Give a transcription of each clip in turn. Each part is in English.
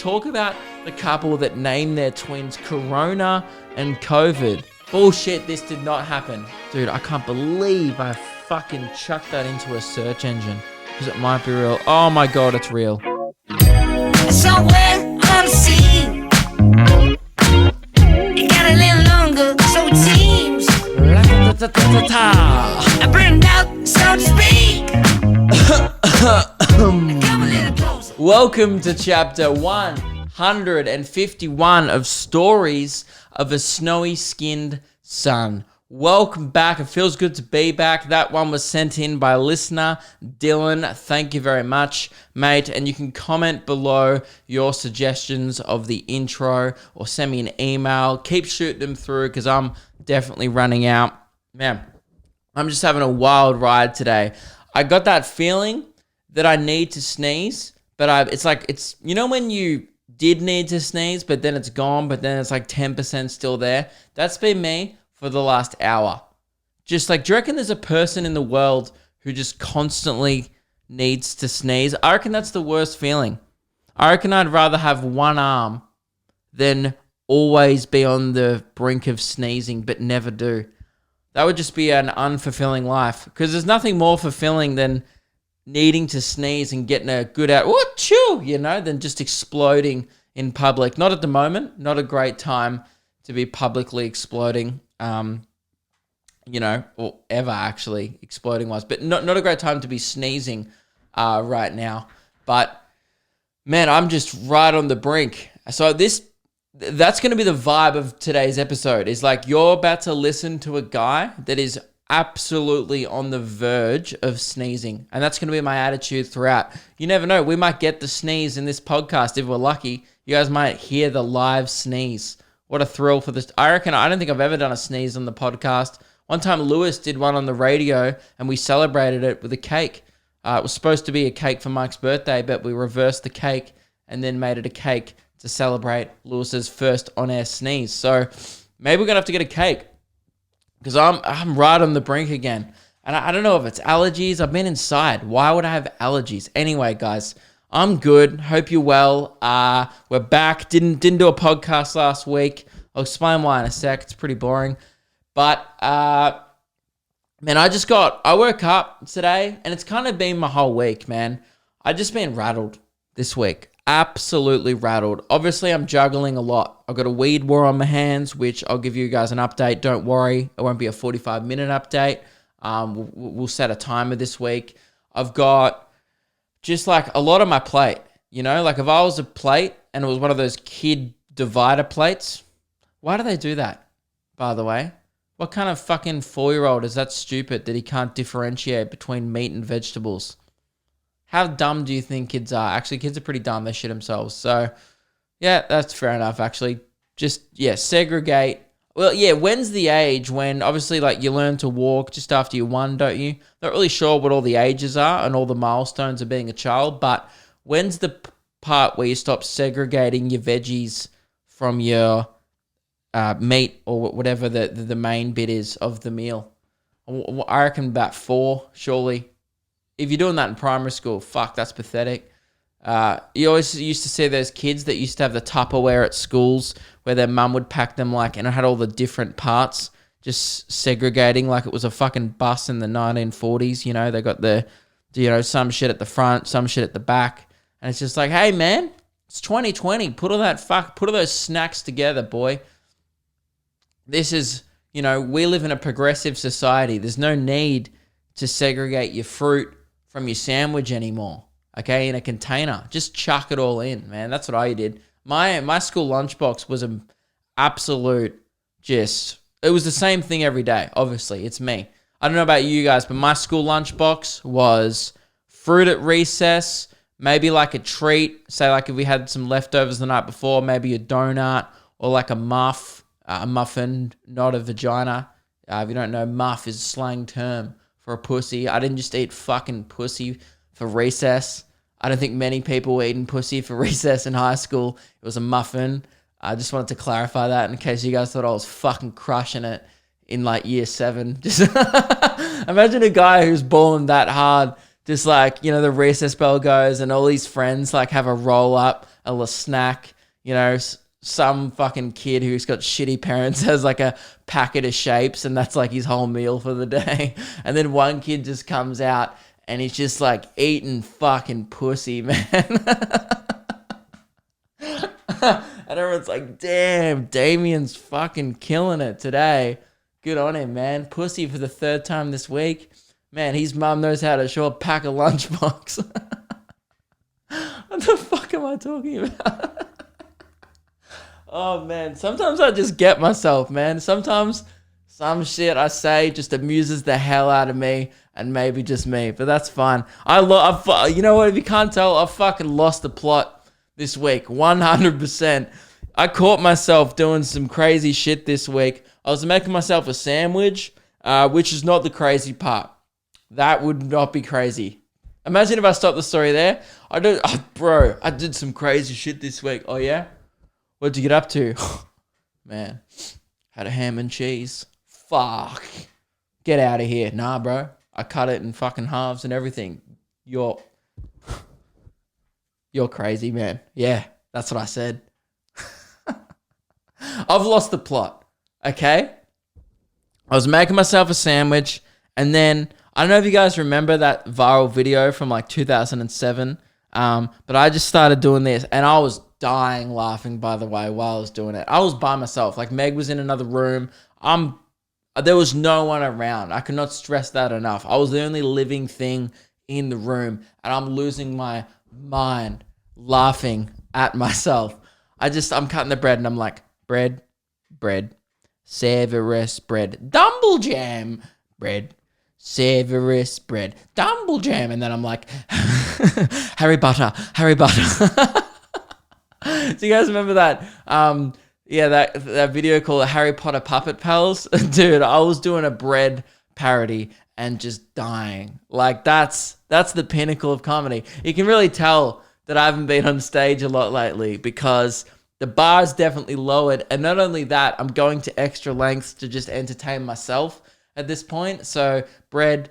Talk about the couple that named their twins Corona and COVID. Bullshit, this did not happen. Dude, I can't believe I fucking chucked that into a search engine. Because it might be real. Oh my god, it's real. Somewhere on the sea, it got a little longer, so it seems. I burned out, so to speak. Come a little closer. Welcome to chapter 151 of Stories of a Snowy-Skinned Son. Welcome back. It feels good to be back. That one was sent in by listener Dylan. Thank you very much, mate. And you can comment below your suggestions of the intro or send me an email. Keep shooting them through because I'm definitely running out. Man, I'm just having a wild ride today. I got that feeling that I need to sneeze, but it's you know when you did need to sneeze, but then it's gone, but then it's like 10% still there? That's been me for the last hour. Just like, do you reckon there's a person in the world who just constantly needs to sneeze? I reckon that's the worst feeling. I reckon I'd rather have one arm than always be on the brink of sneezing, but never do. That would just be an unfulfilling life, because there's nothing more fulfilling than needing to sneeze and getting a good out, than just exploding in public. Not at the moment, not a great time to be publicly exploding, or ever actually exploding was, but not a great time to be sneezing right now. But man, I'm just right on the brink. So that's going to be the vibe of today's episode, is like you're about to listen to a guy that is absolutely on the verge of sneezing. And that's going to be my attitude throughout. You never know. We might get the sneeze in this podcast if we're lucky. You guys might hear the live sneeze. What a thrill for this. I don't think I've ever done a sneeze on the podcast. One time Lewis did one on the radio and we celebrated it with a cake. It was supposed to be a cake for Mike's birthday, but we reversed the cake and then made it a cake to celebrate Lewis's first on-air sneeze. So maybe we're going to have to get a cake, because I'm right on the brink again. And I don't know if it's allergies. I've been inside. Why would I have allergies? Anyway, guys, I'm good. Hope you're well. We're back. Didn't do a podcast last week. I'll explain why in a sec. It's pretty boring. But, man, I woke up today, and it's kind of been my whole week, man. I just been rattled this week. Absolutely rattled. Obviously, I'm juggling a lot. I've got a weed war on my hands, which I'll give you guys an update. Don't worry. It won't be a 45-minute update. We'll set a timer this week. I've got just like a lot on my plate. Like if I was a plate and it was one of those kid divider plates, why do they do that, by the way? What kind of fucking 4-year-old is that stupid that he can't differentiate between meat and vegetables? How dumb do you think kids are? Actually, kids are pretty dumb. They shit themselves. So, yeah, that's fair enough, actually. Just, segregate. Well, yeah, when's the age when, obviously, like, you learn to walk just after you're 1, don't you? Not really sure what all the ages are and all the milestones of being a child, but when's the part where you stop segregating your veggies from your meat or whatever the main bit is of the meal? I reckon about 4, surely. If you're doing that in primary school, fuck, that's pathetic. You always used to see those kids that used to have the Tupperware at schools where their mum would pack them and it had all the different parts, just segregating like it was a fucking bus in the 1940s. They got some shit at the front, some shit at the back. And it's just like, hey, man, it's 2020. Put all those snacks together, boy. This is, we live in a progressive society. There's no need to segregate your fruit from your sandwich anymore, okay, in a container. Just chuck it all in, man. That's what I did. My school lunchbox was an absolute it was the same thing every day, obviously. It's me. I don't know about you guys, but my school lunchbox was fruit at recess, maybe like a treat. Say like if we had some leftovers the night before, maybe a donut or like a muffin, not a vagina. If you don't know, muff is a slang term for a pussy. I didn't just eat fucking pussy for recess. I don't think many people were eating pussy for recess in high school. It was a muffin. I just wanted to clarify that in case you guys thought I was fucking crushing it in like year 7. Just imagine a guy who's balling that hard Just like, you know, the recess bell goes and all these friends like have a roll up, a little snack, you know, some fucking kid who's got shitty parents has like a packet of shapes and that's like his whole meal for the day. And then one kid just comes out and he's just like eating fucking pussy, man. And everyone's like, damn, Damien's fucking killing it today. Good on him, man. Pussy for the third time this week. Man, his mum knows how to sure pack a lunchbox. What the fuck am I talking about? Oh, man. Sometimes I just get myself, man. Sometimes some shit I say just amuses the hell out of me and maybe just me. But that's fine. You know what? If you can't tell, I fucking lost the plot this week. 100%. I caught myself doing some crazy shit this week. I was making myself a sandwich, which is not the crazy part. That would not be crazy. Imagine if I stopped the story there. I did some crazy shit this week. Oh, yeah? What'd you get up to? Man, had a ham and cheese. Fuck. Get out of here. Nah, bro. I cut it in fucking halves and everything. You're crazy, man. Yeah, that's what I said. I've lost the plot, okay? I was making myself a sandwich, and then, I don't know if you guys remember that viral video from like 2007, but I just started doing this, and I was dying laughing, by the way, while I was doing it. I was by myself. Like, Meg was in another room. There was no one around. I could not stress that enough. I was the only living thing in the room, and I'm losing my mind laughing at myself. I'm cutting the bread, and I'm like, bread, Severus bread, Dumble Jam, bread, Severus bread, Dumble Jam, and then I'm like, Harry Butter. Do you guys remember that? That video called Harry Potter Puppet Pals? Dude, I was doing a bread parody and just dying. Like, that's the pinnacle of comedy. You can really tell that I haven't been on stage a lot lately because the bar's definitely lowered. And not only that, I'm going to extra lengths to just entertain myself at this point. So bread,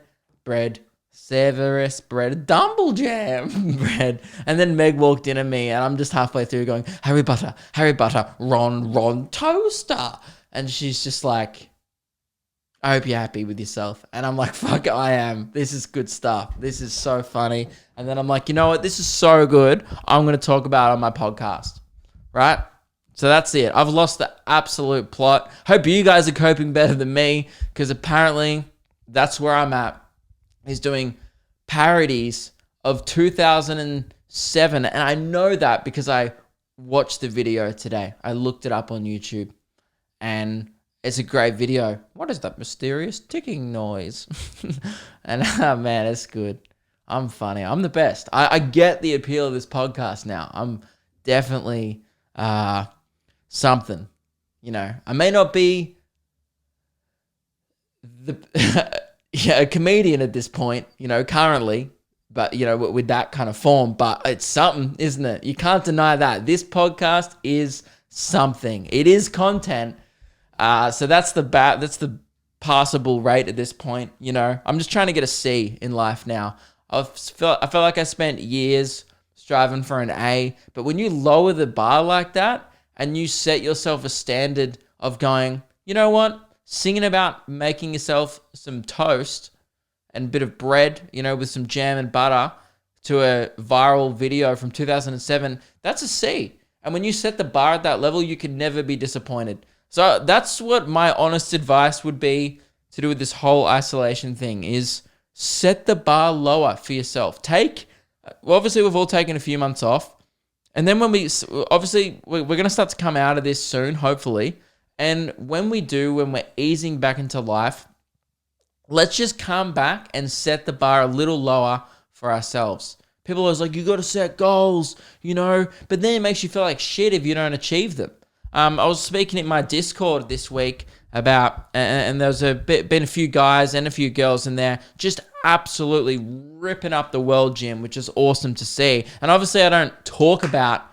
Severus bread, Dumble Jam bread. And then Meg walked in at me and I'm just halfway through going, Harry Butter, Ron Toaster. And she's just like, I hope you're happy with yourself. And I'm like, fuck, I am. This is good stuff. This is so funny. And then I'm like, you know what? This is so good. I'm going to talk about it on my podcast. Right? So that's it. I've lost the absolute plot. Hope you guys are coping better than me because apparently that's where I'm at, is doing parodies of 2007. And I know that because I watched the video today. I looked it up on YouTube and it's a great video. What is that mysterious ticking noise? And man, it's good. I'm funny. I'm the best. I get the appeal of this podcast now. I'm definitely something. You know, I may not be a comedian at this point, you know, currently, but, you know, with that kind of form, but it's something, isn't it? You can't deny that. This podcast is something. It is content. So that's the passable rate at this point. You know, I'm just trying to get a C in life now. I feel like I spent years striving for an A, but when you lower the bar like that and you set yourself a standard of going, you know what, singing about making yourself some toast and a bit of bread, you know, with some jam and butter to a viral video from 2007, that's a C. And when you set the bar at that level, you can never be disappointed. So that's what my honest advice would be to do with this whole isolation thing, is set the bar lower for yourself. Obviously we've all taken a few months off. And then we're going to start to come out of this soon, hopefully. And when we do, when we're easing back into life, let's just come back and set the bar a little lower for ourselves. People are always like, you got to set goals, you know, but then it makes you feel like shit if you don't achieve them. I was speaking in my Discord this week about, and there's been a few guys and a few girls in there just absolutely ripping up the world gym, which is awesome to see. And obviously I don't talk about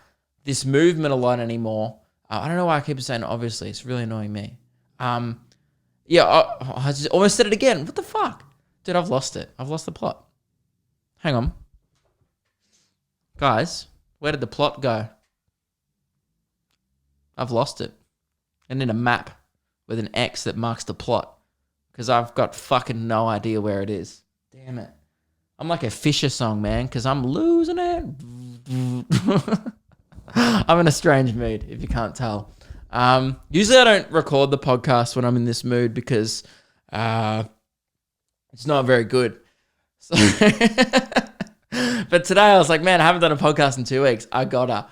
this movement a lot anymore. I don't know why I keep saying obviously. It's really annoying me. I just almost said it again. What the fuck? Dude, I've lost it. I've lost the plot. Hang on. Guys, where did the plot go? I've lost it. I need a map with an X that marks the plot because I've got fucking no idea where it is. Damn it. I'm like a Fisher song, man, because I'm losing it. I'm in a strange mood, if you can't tell. Usually I don't record the podcast when I'm in this mood because it's not very good. So but today I was like, man, I haven't done a podcast in 2 weeks. I gotta.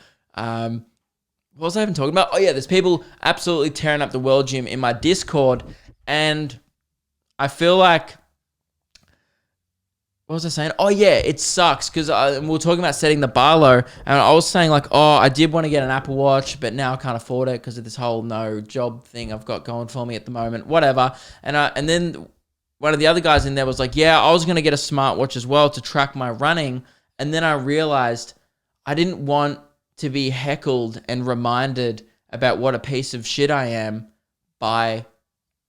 What was I even talking about? Oh yeah, there's people absolutely tearing up the World Gym in my Discord, and I feel like, what was I saying? Oh yeah, it sucks because we were talking about setting the bar low, and I was saying like, oh, I did want to get an Apple Watch, but now I can't afford it because of this whole no job thing I've got going for me at the moment. Whatever, and then one of the other guys in there was like, yeah, I was gonna get a smartwatch as well to track my running, and then I realized I didn't want to be heckled and reminded about what a piece of shit I am by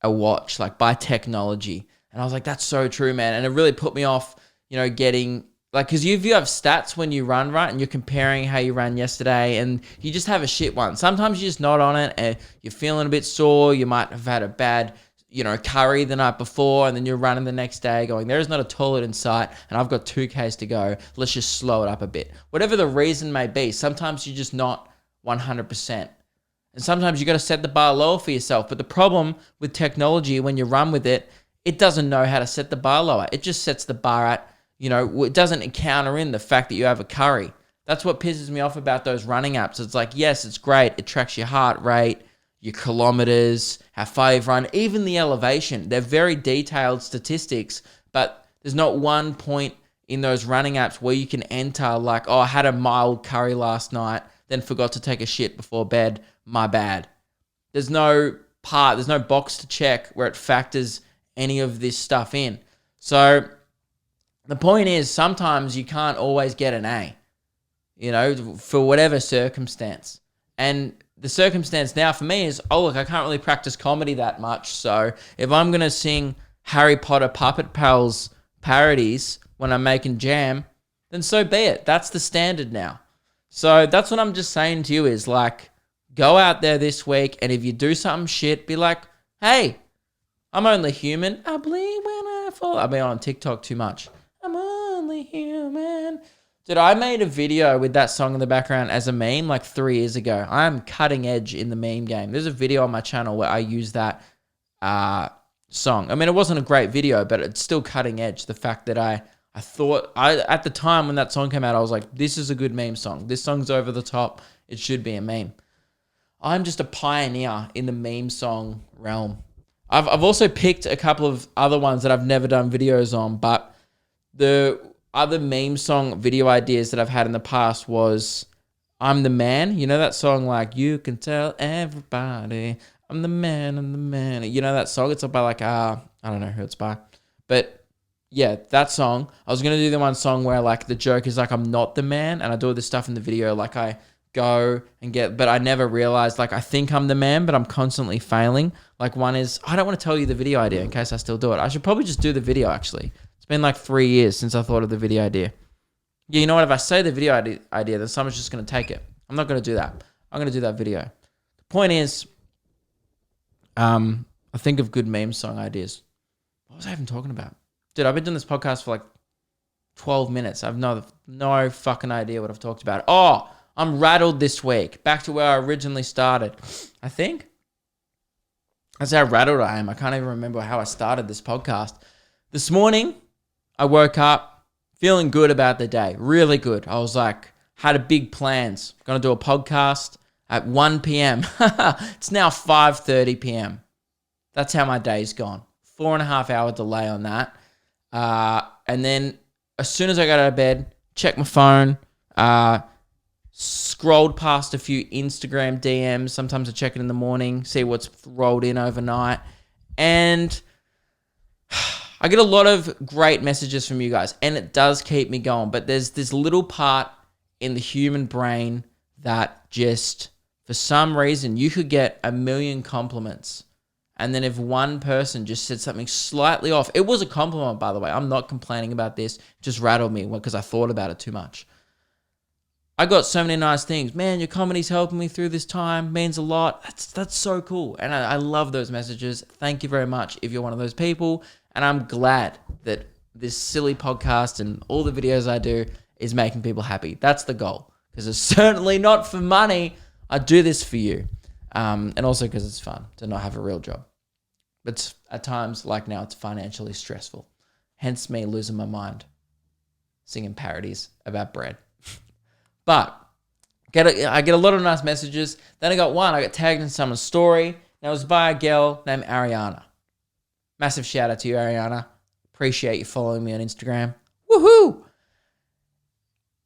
a watch, like by technology. And I was like, that's so true, man. And it really put me off, getting like, because if you have stats when you run, right, and you're comparing how you ran yesterday and you just have a shit one. Sometimes you're just not on it and you're feeling a bit sore. You might have had a bad curry the night before, and then you're running the next day going, there is not a toilet in sight and I've got 2Ks to go. Let's just slow it up a bit. Whatever the reason may be, sometimes you're just not 100%. And sometimes you got to set the bar lower for yourself. But the problem with technology, when you run with it, it doesn't know how to set the bar lower. It just sets the bar at, it doesn't encounter in the fact that you have a curry. That's what pisses me off about those running apps. It's like, yes, it's great. It tracks your heart rate, your kilometers, how far you've run, even the elevation. They're very detailed statistics, but there's not one point in those running apps where you can enter like, oh, I had a mild curry last night, then forgot to take a shit before bed, my bad. There's no box to check where it factors any of this stuff in. So the point is, sometimes you can't always get an A, for whatever circumstance. And the circumstance now for me is, oh, look, I can't really practice comedy that much. So if I'm going to sing Harry Potter Puppet Pals parodies when I'm making jam, then so be it. That's the standard now. So that's what I'm just saying to you is like, go out there this week, and if you do something shit, be like, hey, I'm only human. I bleed when I fall. I've been on TikTok too much. I'm only human. Dude, I made a video with that song in the background as a meme like 3 years ago. I'm cutting edge in the meme game. There's a video on my channel where I use that song. I mean, it wasn't a great video, but it's still cutting edge. The fact that I thought, at the time when that song came out, I was like, this is a good meme song. This song's over the top. It should be a meme. I'm just a pioneer in the meme song realm. I've also picked a couple of other ones that I've never done videos on, but the other meme song video ideas that I've had in the past was I'm the Man. You know that song like, you can tell everybody I'm the man, I'm the man. You know that song? It's by like, I don't know who it's by. But yeah, that song. I was going to do the one song where like the joke is like, I'm not the man. And I do all this stuff in the video. Like I go and but I never realized like I think I'm the man, but I'm constantly failing. Like one is, I don't want to tell you the video idea in case I still do it. I should probably just do the video actually. It's been like 3 years since I thought of the video idea. Yeah, you know what? If I say the video idea, then someone's just going to take it. I'm not going to do that. I'm going to do that video. The point is, I think of good meme song ideas. What was I even talking about? Dude, I've been doing this podcast for like 12 minutes. I've no fucking idea what I've talked about. Oh, I'm rattled this week. Back to where I originally started. I think that's how rattled I am. I can't even remember how I started this podcast. This morning, I woke up feeling good about the day. Really good. I was like, had a big plans. Going to do a podcast at 1 p.m. It's now 5:30 p.m. That's how my day's gone. 4.5 hour delay on that. And then as soon as I got out of bed, checked my phone, scrolled past a few Instagram DMs. Sometimes I check it in the morning, see what's rolled in overnight. And I get a lot of great messages from you guys, and it does keep me going. But there's this little part in the human brain that just, for some reason, you could get 1 million compliments And then if one person just said something slightly off, it was a compliment, by the way. I'm not complaining about this. It just rattled me because I thought about it too much. I got so many nice things. Man, your comedy's helping me through this time. Means a lot. That's so cool. And I love those messages. Thank you very much if you're one of those people. And I'm glad that this silly podcast and all the videos I do is making people happy. That's the goal. Because it's certainly not for money. I do this for you. And also because it's fun to not have a real job. But at times, like now, it's financially stressful. Hence me losing my mind singing parodies about bread. But I get a lot of nice messages. Then I got tagged in someone's story. And it was by a girl named Ariana. Massive shout out to you, Ariana. Appreciate you following me on Instagram. Woohoo!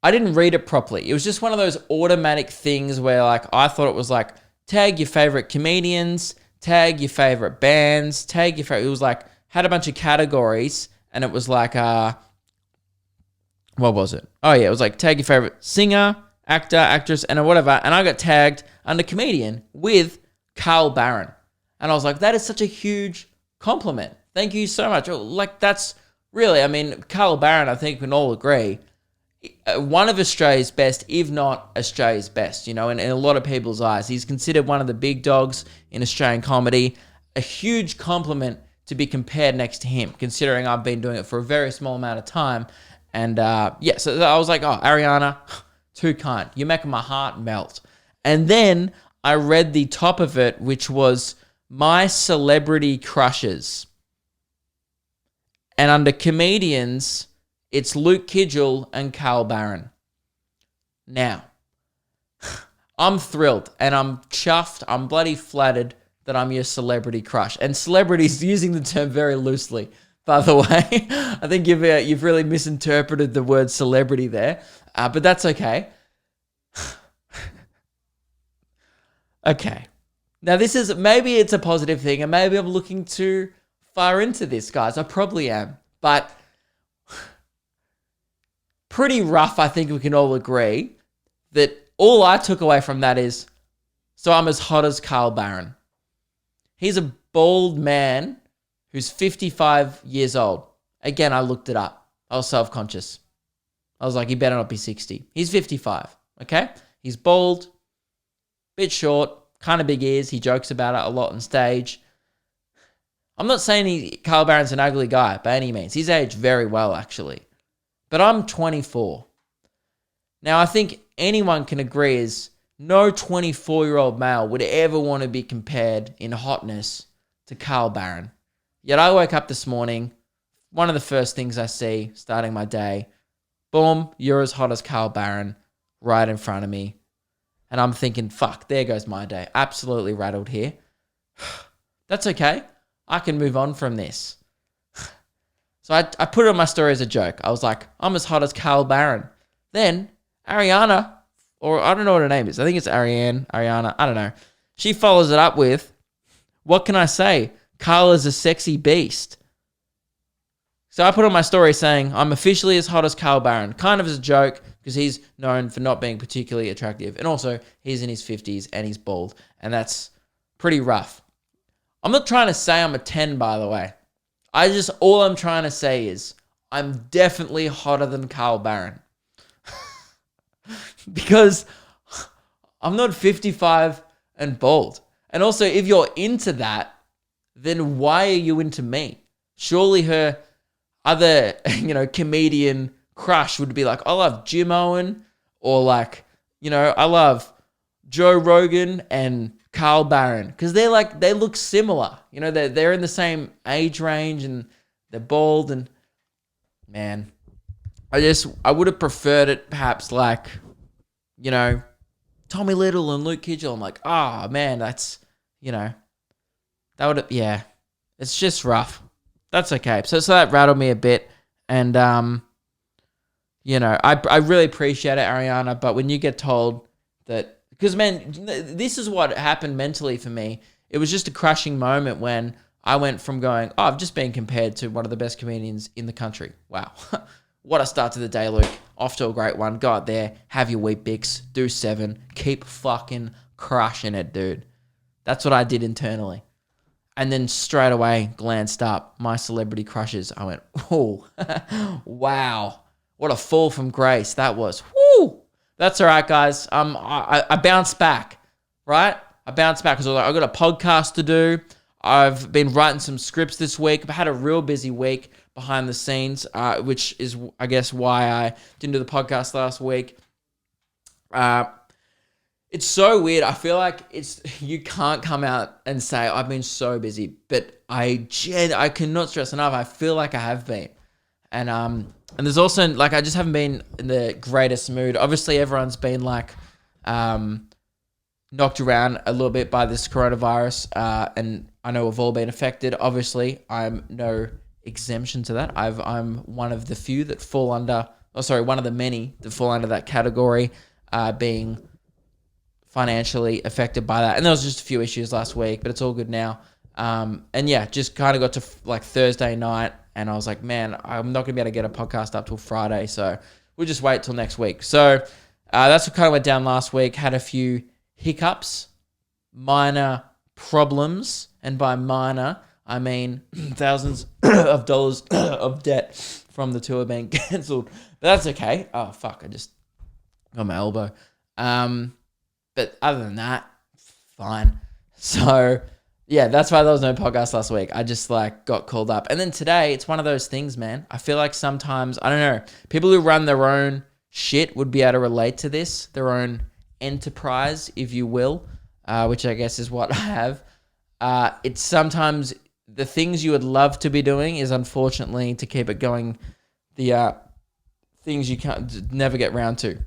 I didn't read it properly. It was just one of those automatic things where like I thought it was like tag your favorite comedians, tag your favorite bands, tag your favorite. It was like had a bunch of categories and it was like what was it? Oh yeah, it was like tag your favorite singer, actor, actress, and whatever. And I got tagged under comedian with Carl Barron. And I was like, that is such a huge compliment. Thank you so much. Like that's really, I mean, Carl Barron, I think we can all agree, one of Australia's best, if not Australia's best, you know, in a lot of people's eyes. He's considered one of the big dogs in Australian comedy. A huge compliment to be compared next to him, considering I've been doing it for a very small amount of time. And yeah, so I was like, oh, Ariana, too kind. You're making my heart melt. And then I read the top of it, which was my celebrity crushes. And under comedians, it's Luke Kidgell and Carl Barron. Now, I'm thrilled and I'm chuffed. I'm bloody flattered that I'm your celebrity crush. And celebrities, using the term very loosely, by the way. I think you've really misinterpreted the word celebrity there, but that's okay. Okay. Now this is, maybe it's a positive thing and maybe I'm looking too far into this, guys. I probably am, but pretty rough. I think we can all agree that all I took away from that is, so I'm as hot as Carl Barron. He's a bald man who's 55 years old. Again, I looked it up. I was self-conscious. I was like, he better not be 60. He's 55, okay? He's bald, bit short, kind of big ears. He jokes about it a lot on stage. I'm not saying Carl Barron's an ugly guy by any means. He's aged very well, actually. But I'm 24. Now, I think anyone can agree is no 24-year-old male would ever want to be compared in hotness to Carl Barron. Yet I woke up this morning, one of the first things I see starting my day, boom, you're as hot as Carl Barron right in front of me. And I'm thinking, fuck, there goes my day. Absolutely rattled here. That's okay. I can move on from this. So I put it on my story as a joke. I was like, I'm as hot as Carl Barron. Then Ariana, or I don't know what her name is. I think it's Ariana, I don't know. She follows it up with, what can I say? Carl is a sexy beast. So I put on my story saying, I'm officially as hot as Carl Barron, kind of as a joke, because he's known for not being particularly attractive. And also, he's in his 50s and he's bald. And that's pretty rough. I'm not trying to say I'm a 10, by the way. All I'm trying to say is, I'm definitely hotter than Carl Barron. Because I'm not 55 and bald. And also, if you're into that, then why are you into me? Surely her other, comedian crush would be like, I love Jim Owen, or like, I love Joe Rogan and Carl Barron, because they look similar. They're in the same age range and they're bald, and man, I would have preferred it perhaps like, Tommy Little and Luke Kidgell. I'm like, man, that's, that would have, yeah, it's just rough. That's okay. So that rattled me a bit. And, I really appreciate it, Ariana. But when you get told that, because, man, this is what happened mentally for me. It was just a crushing moment when I went from going, I've just been compared to one of the best comedians in the country. Wow. What a start to the day, Luke. Off to a great one. Go out there, have your wheat bix, do 7, keep fucking crushing it, dude. That's what I did internally. And then straight away glanced up, my celebrity crushes. I went, oh, wow. What a fall from grace that was. Woo! That's all right, guys. I bounced back, right? I bounced back because I was like, I've got a podcast to do. I've been writing some scripts this week. I've had a real busy week behind the scenes, which is, I guess, why I didn't do the podcast last week. It's so weird. I feel like you can't come out and say, I've been so busy, but I cannot stress enough. I feel like I have been. And there's also, like, I just haven't been in the greatest mood. Obviously, everyone's been, like, knocked around a little bit by this coronavirus, and I know we've all been affected. Obviously, I'm no exemption to that. I'm one of the few that fall under, one of the many that fall under that category, being financially affected by that. And there was just a few issues last week, but it's all good now. And yeah, just kind of got to like Thursday night, and I was like, man, I'm not going to be able to get a podcast up till Friday, so we'll just wait till next week. So that's what kind of went down last week. Had a few hiccups, minor problems, and by minor, I mean thousands of dollars of debt from the tour being cancelled. But that's okay. Oh, fuck, I just got my elbow. But other than that, fine. So, yeah, that's why there was no podcast last week. I just, like, got called up. And then today, it's one of those things, man. I feel like sometimes, I don't know, people who run their own shit would be able to relate to this, their own enterprise, if you will, which I guess is what I have. It's sometimes the things you would love to be doing is, unfortunately, to keep it going, the things you can't never get round to.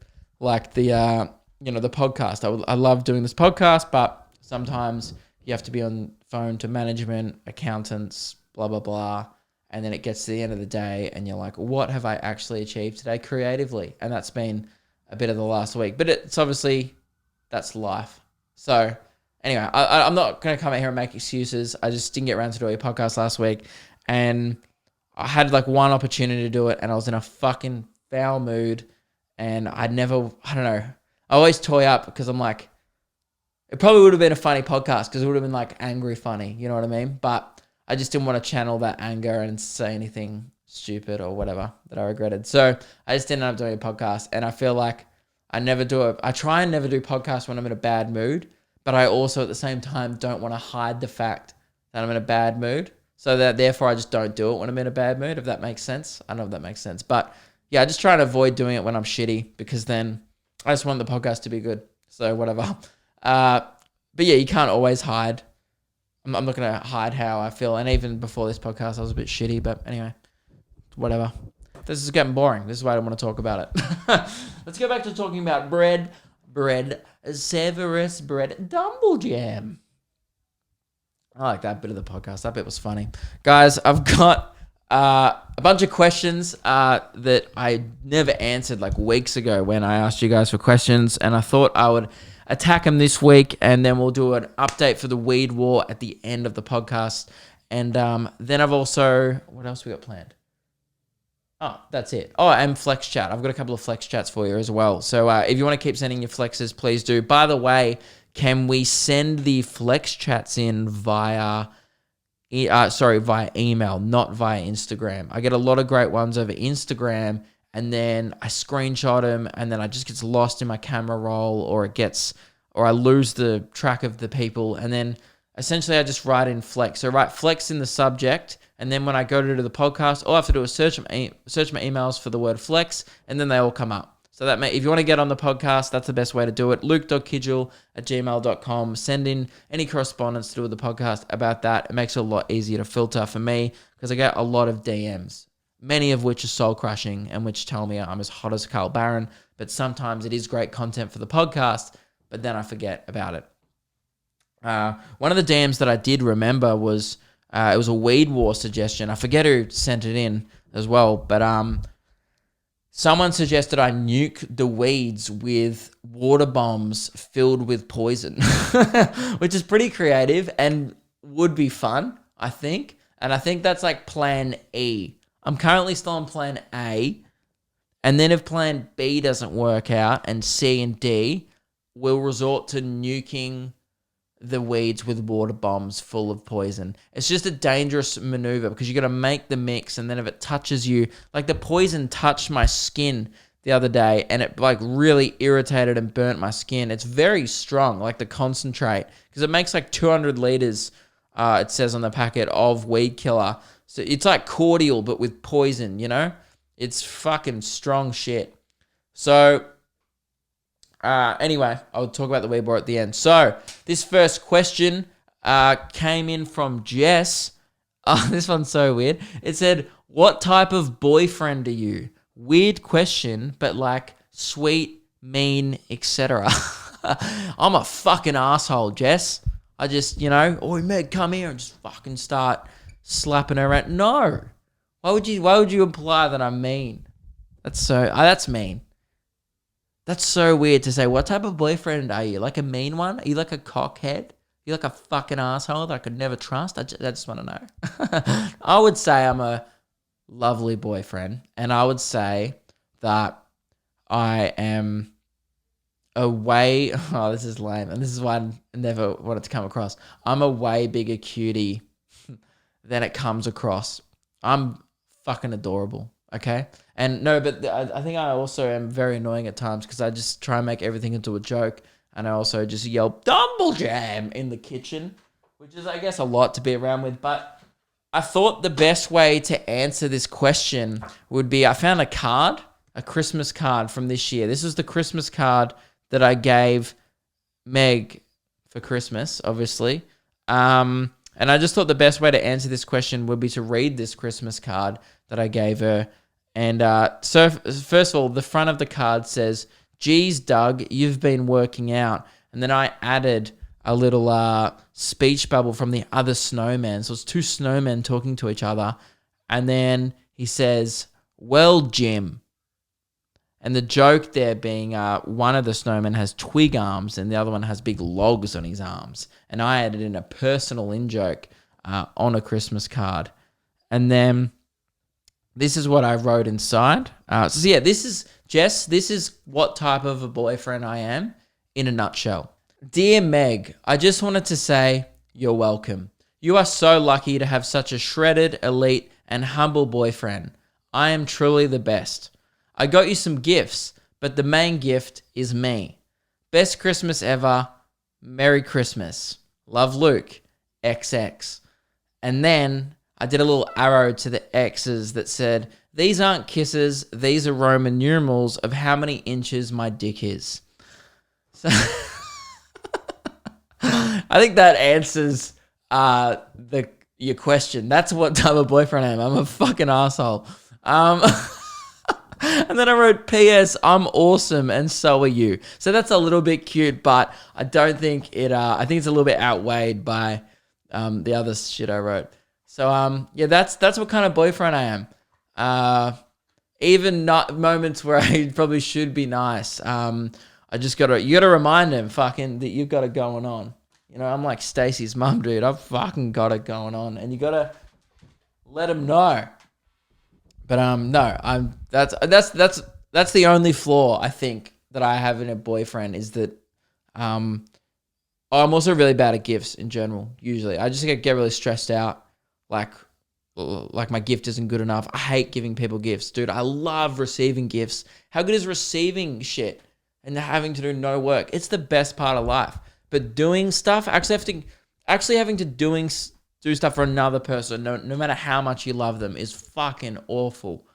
Like the podcast. I love doing this podcast, but sometimes you have to be on phone to management, accountants, blah, blah, blah. And then it gets to the end of the day and you're like, what have I actually achieved today creatively? And that's been a bit of the last week. But it's obviously, that's life. So anyway, I'm not going to come out here and make excuses. I just didn't get around to doing a podcast last week. And I had like one opportunity to do it and I was in a fucking foul mood. And I don't know. I always toy up because I'm like, it probably would have been a funny podcast because it would have been like angry funny. You know what I mean? But I just didn't want to channel that anger and say anything stupid or whatever that I regretted. So I just ended up doing a podcast. And I feel like I try and never do podcasts when I'm in a bad mood. But I also at the same time don't want to hide the fact that I'm in a bad mood. So that therefore I just don't do it when I'm in a bad mood, if that makes sense. I don't know if that makes sense. But yeah, I just try to avoid doing it when I'm shitty because then I just want the podcast to be good. So whatever. But yeah, you can't always hide. I'm not going to hide how I feel. And even before this podcast, I was a bit shitty. But anyway, whatever. This is getting boring. This is why I don't want to talk about it. Let's go back to talking about bread, Severus bread, Dumble Jam. I like that bit of the podcast. That bit was funny. Guys, I've got a bunch of questions that I never answered like weeks ago when I asked you guys for questions, and I thought I would attack them this week, and then we'll do an update for the weed war at the end of the podcast. And then I've also, what else we got planned? Oh, that's it. Oh, and Flex Chat. I've got a couple of Flex Chats for you as well. So if you want to keep sending your flexes, please do. By the way, can we send the Flex Chats in via email, not via Instagram? I get a lot of great ones over Instagram, and then I screenshot them, and then I just gets lost in my camera roll, or I lose the track of the people, and then essentially I just write in Flex. So write Flex in the subject, and then when I go to do the podcast, all I have to do is search my emails for the word Flex, and then they all come up. So that if you want to get on the podcast, that's the best way to do it. luke.kidgell@gmail.com. Send in any correspondence to do with the podcast about that. It makes it a lot easier to filter for me because I get a lot of DMs, many of which are soul crushing and which tell me I'm as hot as Carl Barron. But sometimes it is great content for the podcast, but then I forget about it. One of the DMs that I did remember was it was a weed war suggestion. I forget who sent it in as well, but someone suggested I nuke the weeds with water bombs filled with poison, which is pretty creative and would be fun, I think. And I think that's like plan E. I'm currently still on plan A. And then if plan B doesn't work out and C and D, we'll resort to nuking the weeds with water bombs full of poison. It's just a dangerous maneuver because you got to make the mix, and then if it touches you, like the poison touched my skin the other day and it like really irritated and burnt my skin. It's very strong, like the concentrate, because it makes like 200 liters, it says on the packet, of weed killer. So it's like cordial but with poison, you know? It's fucking strong shit. So anyway, I'll talk about the weed bar at the end. So this first question came in from Jess. Oh, this one's so weird. It said, "What type of boyfriend are you?" Weird question, but like sweet, mean, etc. I'm a fucking asshole, Jess. I just, "Oh, Meg, come here," and just fucking start slapping her around. No. Why would you imply that I'm mean? That's mean. That's so weird to say. What type of boyfriend are you? Like a mean one? Are you like a cockhead? Are you like a fucking asshole that I could never trust? I just want to know. I would say I'm a lovely boyfriend, and I would say that I am a way... Oh, this is lame, and this is why I never wanted to come across. I'm a way bigger cutie than it comes across. I'm fucking adorable, okay? And no, but I think I also am very annoying at times because I just try and make everything into a joke, and I also just yell "Dumble Jam" in the kitchen, which is, I guess, a lot to be around with. But I thought the best way to answer this question would be, I found a Christmas card from this year. This is the Christmas card that I gave Meg for Christmas, obviously. And I just thought the best way to answer this question would be to read this Christmas card that I gave her. And so first of all, the front of the card says, "Geez, Doug, you've been working out." And then I added a little speech bubble from the other snowman. So it's two snowmen talking to each other. And then he says, "Well, Jim." And the joke there being one of the snowmen has twig arms and the other one has big logs on his arms. And I added in a personal in-joke on a Christmas card. And then this is what I wrote inside. So yeah, this is, Jess, this is what type of a boyfriend I am in a nutshell. "Dear Meg, I just wanted to say you're welcome. You are so lucky to have such a shredded, elite, and humble boyfriend. I am truly the best. I got you some gifts, but the main gift is me. Best Christmas ever. Merry Christmas. Love, Luke. XX." And then I did a little arrow to the X's that said, "These aren't kisses, these are Roman numerals of how many inches my dick is." So I think that answers your question. That's what type of boyfriend I am. I'm a fucking asshole. And then I wrote, "P.S. I'm awesome and so are you." So that's a little bit cute, but I don't think it, I think it's a little bit outweighed by the other shit I wrote. So yeah, that's what kind of boyfriend I am. Even not moments where I probably should be nice. You gotta remind him fucking that you've got it going on. I'm like Stacey's mum, dude. I've fucking got it going on, and you gotta let him know. But no, that's the only flaw I think that I have in a boyfriend is that I'm also really bad at gifts in general. Usually, I just get really stressed out, like my gift isn't good enough. I hate giving people gifts, dude. I love receiving gifts. How good is receiving shit and having to do no work? It's the best part of life. But doing stuff, actually having to do stuff for another person, no matter how much you love them, is fucking awful.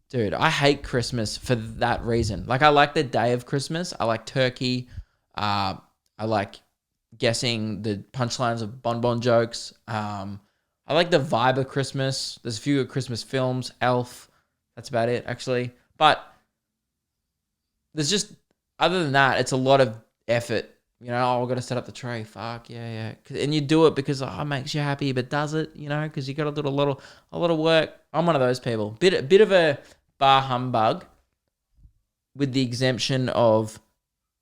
Dude, I hate Christmas for that reason. Like, I like the day of Christmas. I like turkey. I like guessing the punchlines of bonbon jokes. I like the vibe of Christmas. There's a few Christmas films. Elf. That's about it, actually. But there's just, other than that, it's a lot of effort. I've got to set up the tree. Fuck, yeah. And you do it because it makes you happy, but does it? Because you got a lot of work. I'm one of those people. Bit of a bar humbug, with the exemption of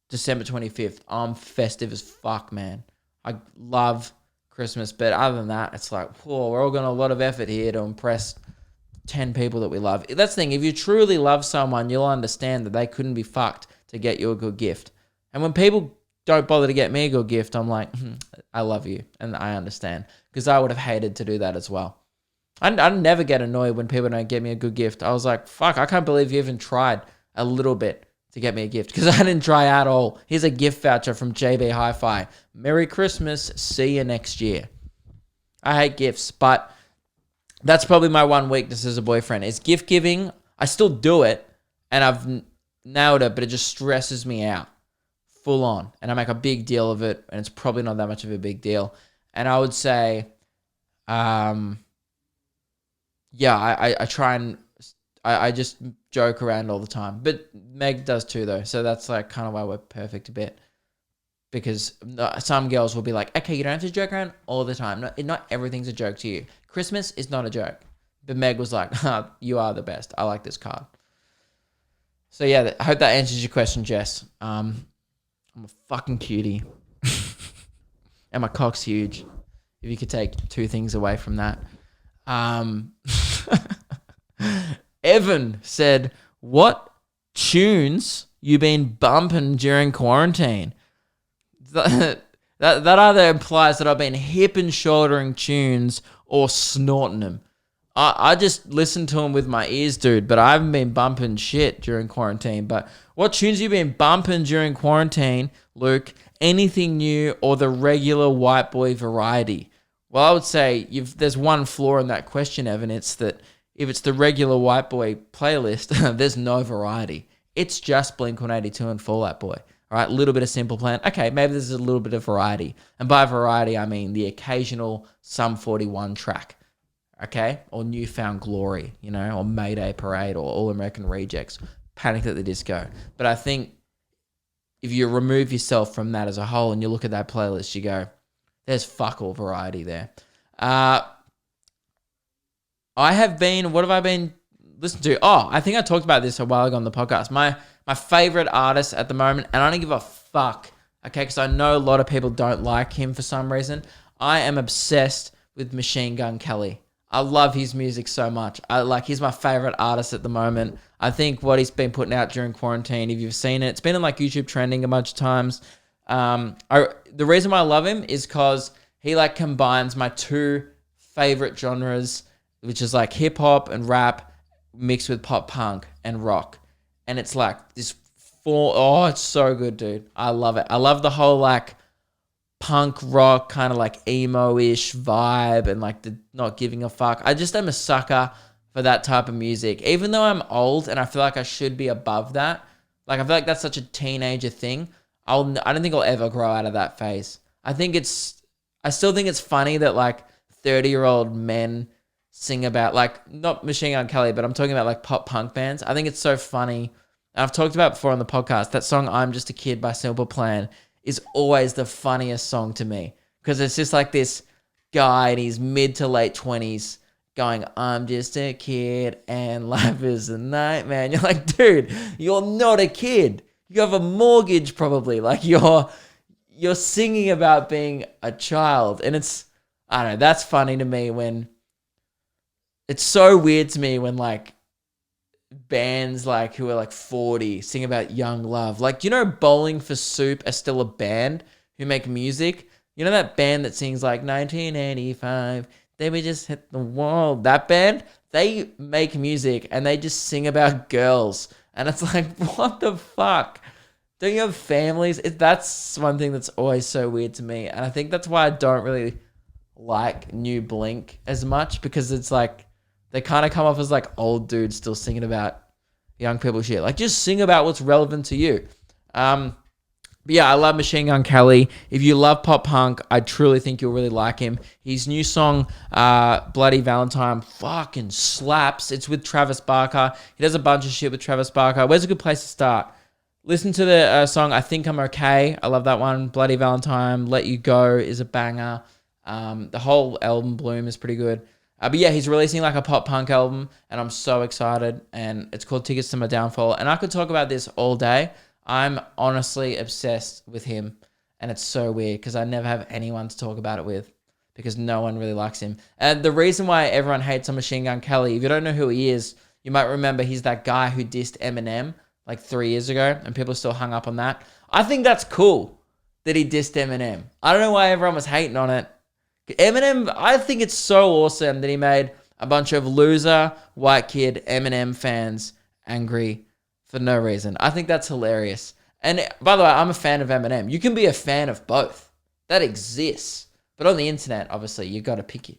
December 25th. I'm festive as fuck, man. I love Christmas, but other than that, it's like, whoa, we're all going a lot of effort here to impress 10 people that we love. That's the thing. If you truly love someone, you'll understand that they couldn't be fucked to get you a good gift. And when people don't bother to get me a good gift, I'm like, I love you, and I understand, because I would have hated to do that as well. I never get annoyed when people don't get me a good gift. I was like, fuck, I can't believe you even tried a little bit to get me a gift, because I didn't try at all. Here's a gift voucher from JB Hi-Fi. Merry Christmas. See you next year. I hate gifts, but that's probably my one weakness as a boyfriend is gift giving. I still do it, and I've nailed it, but it just stresses me out full on, and I make a big deal of it, and it's probably not that much of a big deal. And I would say, I try and I just joke around all the time, but Meg does too, though. So that's like kind of why we're perfect a bit, because some girls will be like, okay, you don't have to joke around all the time. Not everything's a joke to you. Christmas is not a joke. But Meg was like, you are the best. I like this card. So yeah, I hope that answers your question, Jess. I'm a fucking cutie. And my cock's huge. If you could take two things away from that. Evan said, what tunes you been bumping during quarantine? That either implies that I've been hip and shouldering tunes or snorting them. I just listen to them with my ears, dude, but I haven't been bumping shit during quarantine. But what tunes you been bumping during quarantine, Luke? Anything new or the regular white boy variety? Well, I would say there's one flaw in that question, Evan. It's that if it's the regular white boy playlist, there's no variety. It's just Blink-182 and Fall Out Boy. All right, a little bit of Simple Plan. Okay, maybe there's a little bit of variety. And by variety, I mean the occasional Sum 41 track. Okay? Or Newfound Glory, or Mayday Parade, or All American Rejects, Panic at the Disco. But I think if you remove yourself from that as a whole and you look at that playlist, you go, there's fuck all variety there. What have I been listening to? Oh, I think I talked about this a while ago on the podcast. My favorite artist at the moment, and I don't give a fuck, okay, because I know a lot of people don't like him for some reason. I am obsessed with Machine Gun Kelly. I love his music so much. He's my favorite artist at the moment. I think what he's been putting out during quarantine, if you've seen it, it's been in like YouTube trending a bunch of times. The reason why I love him is because he like combines my two favorite genres, which is like hip hop and rap mixed with pop punk and rock. And it's like this it's so good, dude. I love it. I love the whole like punk rock kind of like emo-ish vibe and like the not giving a fuck. I just am a sucker for that type of music. Even though I'm old and I feel like I should be above that, like I feel like that's such a teenager thing. I don't think I'll ever grow out of that phase. I still think it's funny that like 30-year-old men sing about like, not Machine Gun Kelly, but I'm talking about like pop punk bands. I think it's so funny. And I've talked about it before on the podcast, that song I'm Just a Kid by Simple Plan is always the funniest song to me, because it's just like this guy in his mid to late 20s going, I'm just a kid and life is a nightmare. And you're like, dude, you're not a kid. You have a mortgage probably. Like you're singing about being a child. And I don't know, that's funny to me when it's so weird to me when like bands like who are like 40 sing about young love. Like, Bowling for Soup are still a band who make music. You know that band that sings like 1985, they would just hit the wall. That band, they make music and they just sing about girls. And it's like, what the fuck? Don't you have families? That's one thing that's always so weird to me. And I think that's why I don't really like new Blink as much, because it's like, they kind of come off as like old dudes still singing about young people shit. Like just sing about what's relevant to you. But yeah, I love Machine Gun Kelly. If you love pop punk, I truly think you'll really like him. His new song, Bloody Valentine, fucking slaps. It's with Travis Barker. He does a bunch of shit with Travis Barker. Where's a good place to start? Listen to the song I Think I'm Okay. I love that one. Bloody Valentine, Let You Go is a banger. The whole album, Bloom, is pretty good. But yeah, he's releasing like a pop punk album and I'm so excited, and it's called Tickets to My Downfall. And I could talk about this all day. I'm honestly obsessed with him, and it's so weird because I never have anyone to talk about it with because no one really likes him. And the reason why everyone hates on Machine Gun Kelly, if you don't know who he is, you might remember he's that guy who dissed Eminem like 3 years ago and people are still hung up on that. I think that's cool. that he dissed Eminem. I don't know why everyone was hating on it. Eminem, I think it's so awesome that he made a bunch of loser white kid Eminem fans angry for no reason. I think that's hilarious. And by the way, I'm a fan of Eminem. You can be a fan of both. That exists. But on the internet, obviously, you got to pick your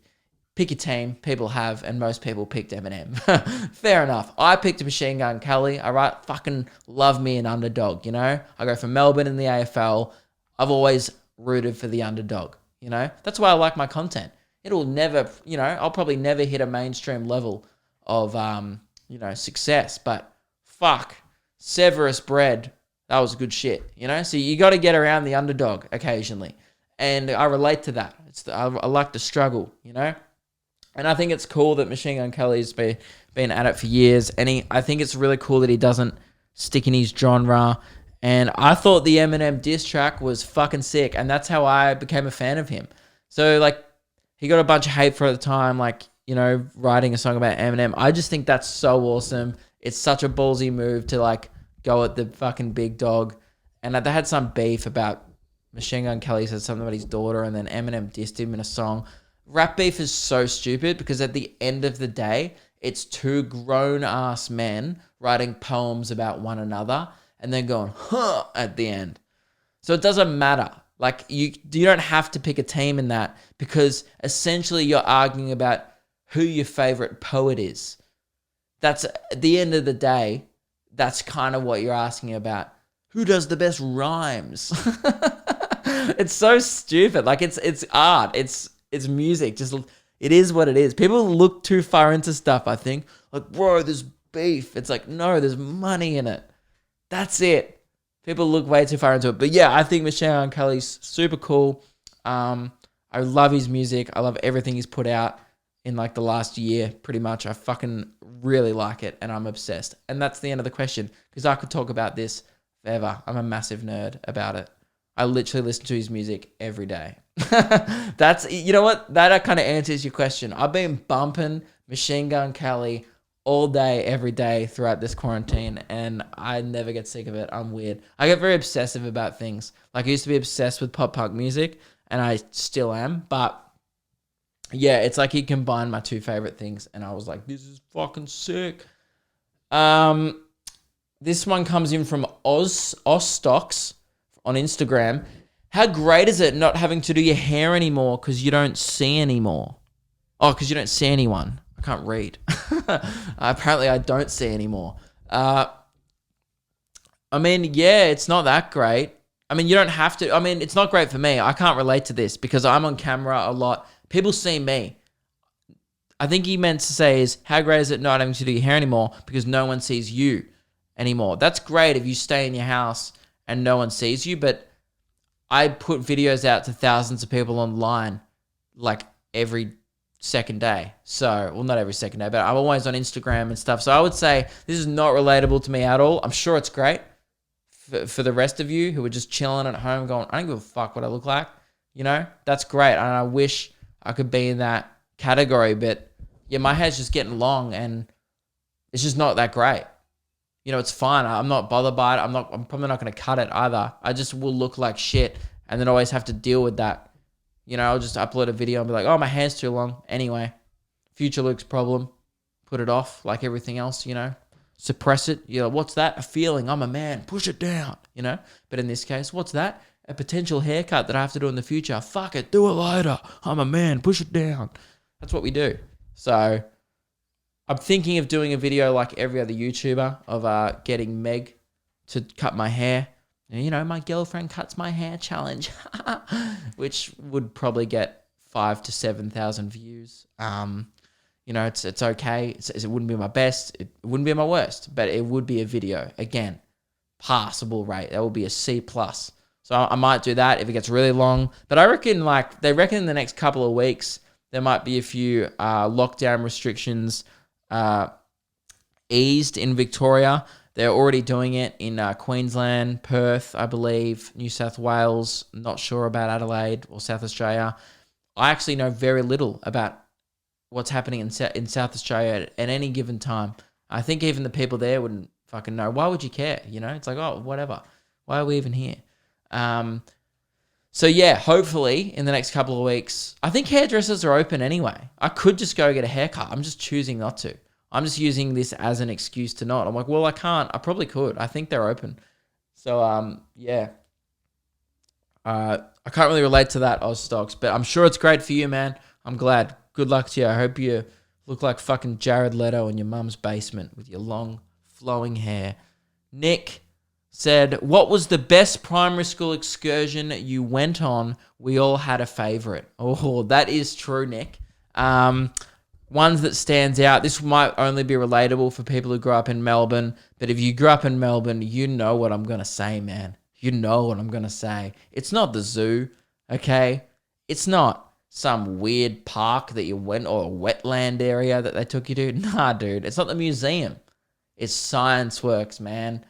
team. People have, and most people picked Eminem. Fair enough. I picked Machine Gun Kelly. All right, fucking love me an underdog, you know? I go from Melbourne in the AFL. I've always rooted for the underdog, you know? That's why I like my content. It'll never, you know, I'll probably never hit a mainstream level of, you know, success. But fuck, Severus Bread, that was good shit, you know? So you got to get around the underdog occasionally. And I relate to that. I like the struggle, you know? And I think it's cool that Machine Gun Kelly's been at it for years. And I think it's really cool that he doesn't stick in his genre. And I thought the Eminem diss track was fucking sick. And that's how I became a fan of him. So, like, he got a bunch of hate for at the time, like, you know, writing a song about Eminem. I just think that's so awesome. It's such a ballsy move to, like, go at the fucking big dog. And they had some beef about Machine Gun Kelly said something about his daughter, and then Eminem dissed him in a song. Rap beef is so stupid because at the end of the day, it's two grown-ass men writing poems about one another and then going, huh, at the end. So it doesn't matter. Like, you don't have to pick a team in that because essentially you're arguing about who your favorite poet is. That's, at the end of the day, that's kind of what you're asking about. Who does the best rhymes? It's so stupid. Like, it's art. It's music. Just, it is what it is. People look too far into stuff, I think. Like, bro, there's beef. It's like, no, there's money in it. That's it. People look way too far into it. But yeah, I think Machine Gun Kelly's super cool. I love his music. I love everything he's put out in like the last year, pretty much. I fucking really like it and I'm obsessed. And that's the end of the question because I could talk about this forever. I'm a massive nerd about it. I literally listen to his music every day. That's, you know what? That kind of answers your question. I've been bumping Machine Gun Kelly all day, every day throughout this quarantine, and I never get sick of it. I'm weird. I get very obsessive about things. Like, I used to be obsessed with pop punk music, and I still am, but yeah, it's like he combined my two favorite things, and I was like, this is fucking sick. This one comes in from Stocks on Instagram. How great is it not having to do your hair anymore because you don't see anymore? Oh, because you don't see anyone. I can't read. Apparently, I don't see anymore. I mean, yeah, it's not that great. I mean, you don't have to. I mean, it's not great for me. I can't relate to this because I'm on camera a lot. People see me. I think he meant to say is, how great is it not having to do your hair anymore because no one sees you anymore? That's great if you stay in your house and no one sees you, but I put videos out to thousands of people online like every second day. So, well, not every second day, but I'm always on Instagram and stuff. So I would say this is not relatable to me at all. I'm sure it's great for the rest of you who are just chilling at home going, I don't give a fuck what I look like. You know, that's great. And I wish I could be in that category, but yeah, my hair's just getting long and it's just not that great. You know, it's fine. I'm not bothered by it. I'm probably not going to cut it either. I just will look like shit and then always have to deal with that. You know, I'll just upload a video and be like, oh, my hair's too long. Anyway, future Luke's problem. Put it off like everything else, you know. Suppress it. You know, what's that? A feeling. I'm a man. Push it down, you know. But in this case, what's that? A potential haircut that I have to do in the future. Fuck it. Do it later. I'm a man. Push it down. That's what we do. So I'm thinking of doing a video like every other YouTuber of getting Meg to cut my hair. And, you know, my girlfriend cuts my hair challenge, which would probably get 5,000 to 7,000 views. You know, it's okay. It wouldn't be my best. It wouldn't be my worst, but it would be a video. Again, passable rate. That would be a C+. So I might do that if it gets really long. But I reckon, they reckon in the next couple of weeks, there might be a few lockdown restrictions eased in Victoria. They're already doing it in Queensland, Perth, I believe, New South Wales. Not sure about Adelaide or South Australia. I actually know very little about what's happening in South Australia at any given time. I think even the people there wouldn't fucking know. Why would you care? You know, it's like, oh, whatever. Why are we even here? So yeah, hopefully in the next couple of weeks, I think hairdressers are open anyway. I could just go get a haircut. I'm just choosing not to. I'm just using this as an excuse to not. I'm like, well, I can't. I probably could. I think they're open. So yeah. I can't really relate to that, Oz Stocks, but I'm sure it's great for you, man. I'm glad. Good luck to you. I hope you look like fucking Jared Leto in your mum's basement with your long, flowing hair. Nick said, what was the best primary school excursion you went on? We all had a favorite. Oh, that is true, Nick. Ones that stands out. This might only be relatable for people who grew up in Melbourne, but if you grew up in Melbourne, you know what I'm going to say, man. You know what I'm going to say. It's not the zoo, okay? It's not some weird park that you went or a wetland area that they took you to. Nah, dude. It's not the museum. It's Science Works, man.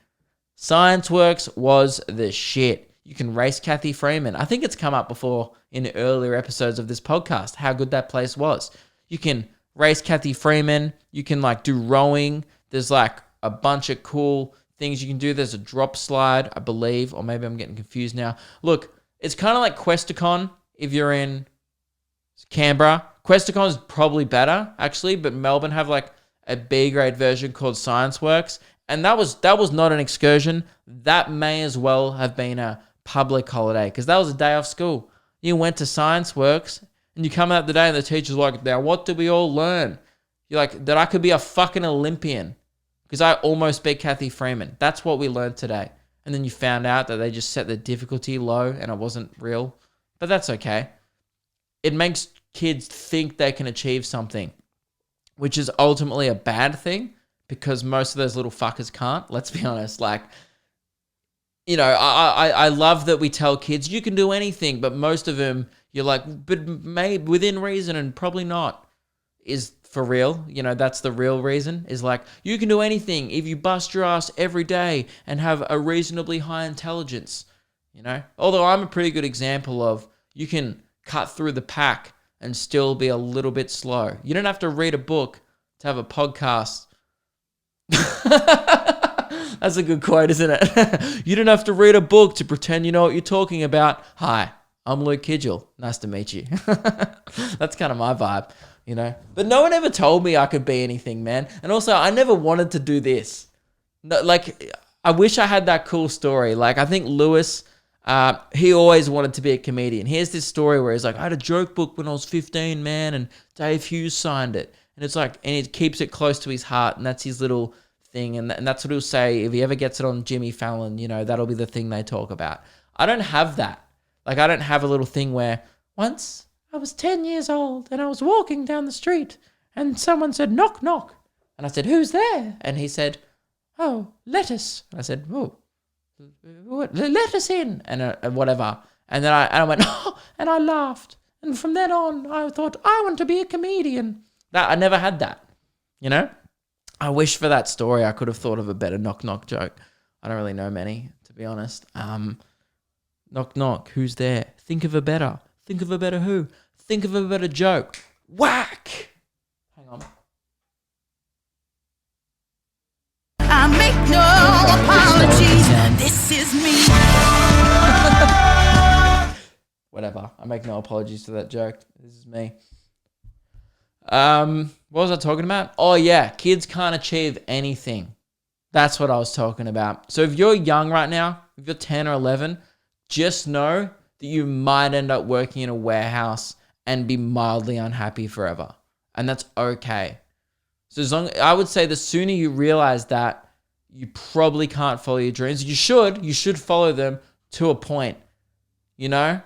Science Works was the shit. You can race Kathy Freeman. I think it's come up before in earlier episodes of this podcast, how good that place was. You can race Kathy Freeman. You can like do rowing. There's like a bunch of cool things you can do. There's a drop slide, I believe, or maybe I'm getting confused now. Look, it's kind of like Questacon if you're in Canberra. Questacon is probably better, actually, but Melbourne have like a B-grade version called Science Works. And that was not an excursion. That may as well have been a public holiday because that was a day off school. You went to Science Works and you come out the day and the teacher's like, now what did we all learn? You're like, that I could be a fucking Olympian because I almost beat Kathy Freeman. That's what we learned today. And then you found out that they just set the difficulty low and it wasn't real. But that's okay. It makes kids think they can achieve something, which is ultimately a bad thing. Because most of those little fuckers can't. Let's be honest. Like, you know, I love that we tell kids you can do anything, but most of them you're like, but maybe within reason and probably not. Is for real. You know, that's the real reason. Is like you can do anything if you bust your ass every day and have a reasonably high intelligence. You know, although I'm a pretty good example of you can cut through the pack and still be a little bit slow. You don't have to read a book to have a podcast. That's a good quote, isn't it? You don't have to read a book to pretend you know what you're talking about. Hi, I'm Luke Kidgell. Nice to meet you. That's kind of my vibe, you know. But no one ever told me I could be anything, man. And also, I never wanted to do this. No, like, I wish I had that cool story. Like, I think Lewis, he always wanted to be a comedian. Here's this story where he's like, I had a joke book when I was 15, man, and Dave Hughes signed it. And it's like, and he keeps it close to his heart, and that's his little thing. And that's what he'll say if he ever gets it on Jimmy Fallon, you know, that'll be the thing they talk about. I don't have that. Like, I don't have a little thing where once I was 10 years old and I was walking down the street and someone said, knock, knock. And I said, who's there? And he said, oh, lettuce. And I said, oh, let us in. And whatever. And then I went, oh, and I laughed. And from then on, I thought, I want to be a comedian. That I never had that, you know? I wish for that story I could have thought of a better knock-knock joke. I don't really know many, to be honest. Knock-knock, who's there? Think of a better. Think of a better who? Think of a better joke. Whack! Hang on. I make no apologies. This is me. Whatever. I make no apologies to that joke. This is me. What was I talking about? Oh yeah, kids can't achieve anything. That's what I was talking about. So if you're young right now, if you're 10 or 11, just know that you might end up working in a warehouse and be mildly unhappy forever. And that's okay. So I would say the sooner you realize that, you probably can't follow your dreams. You should follow them to a point. You know?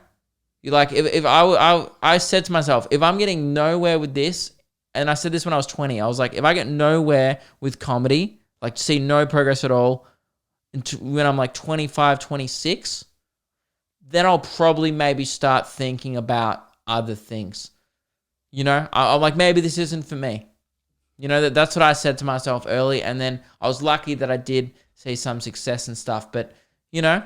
You like, if I said to myself, if I'm getting nowhere with this, and I said this when I was 20, I was like, if I get nowhere with comedy, like see no progress at all, when I'm like 25, 26, then I'll probably maybe start thinking about other things. You know, I'm like, maybe this isn't for me. You know, that's what I said to myself early. And then I was lucky that I did see some success and stuff. But, you know,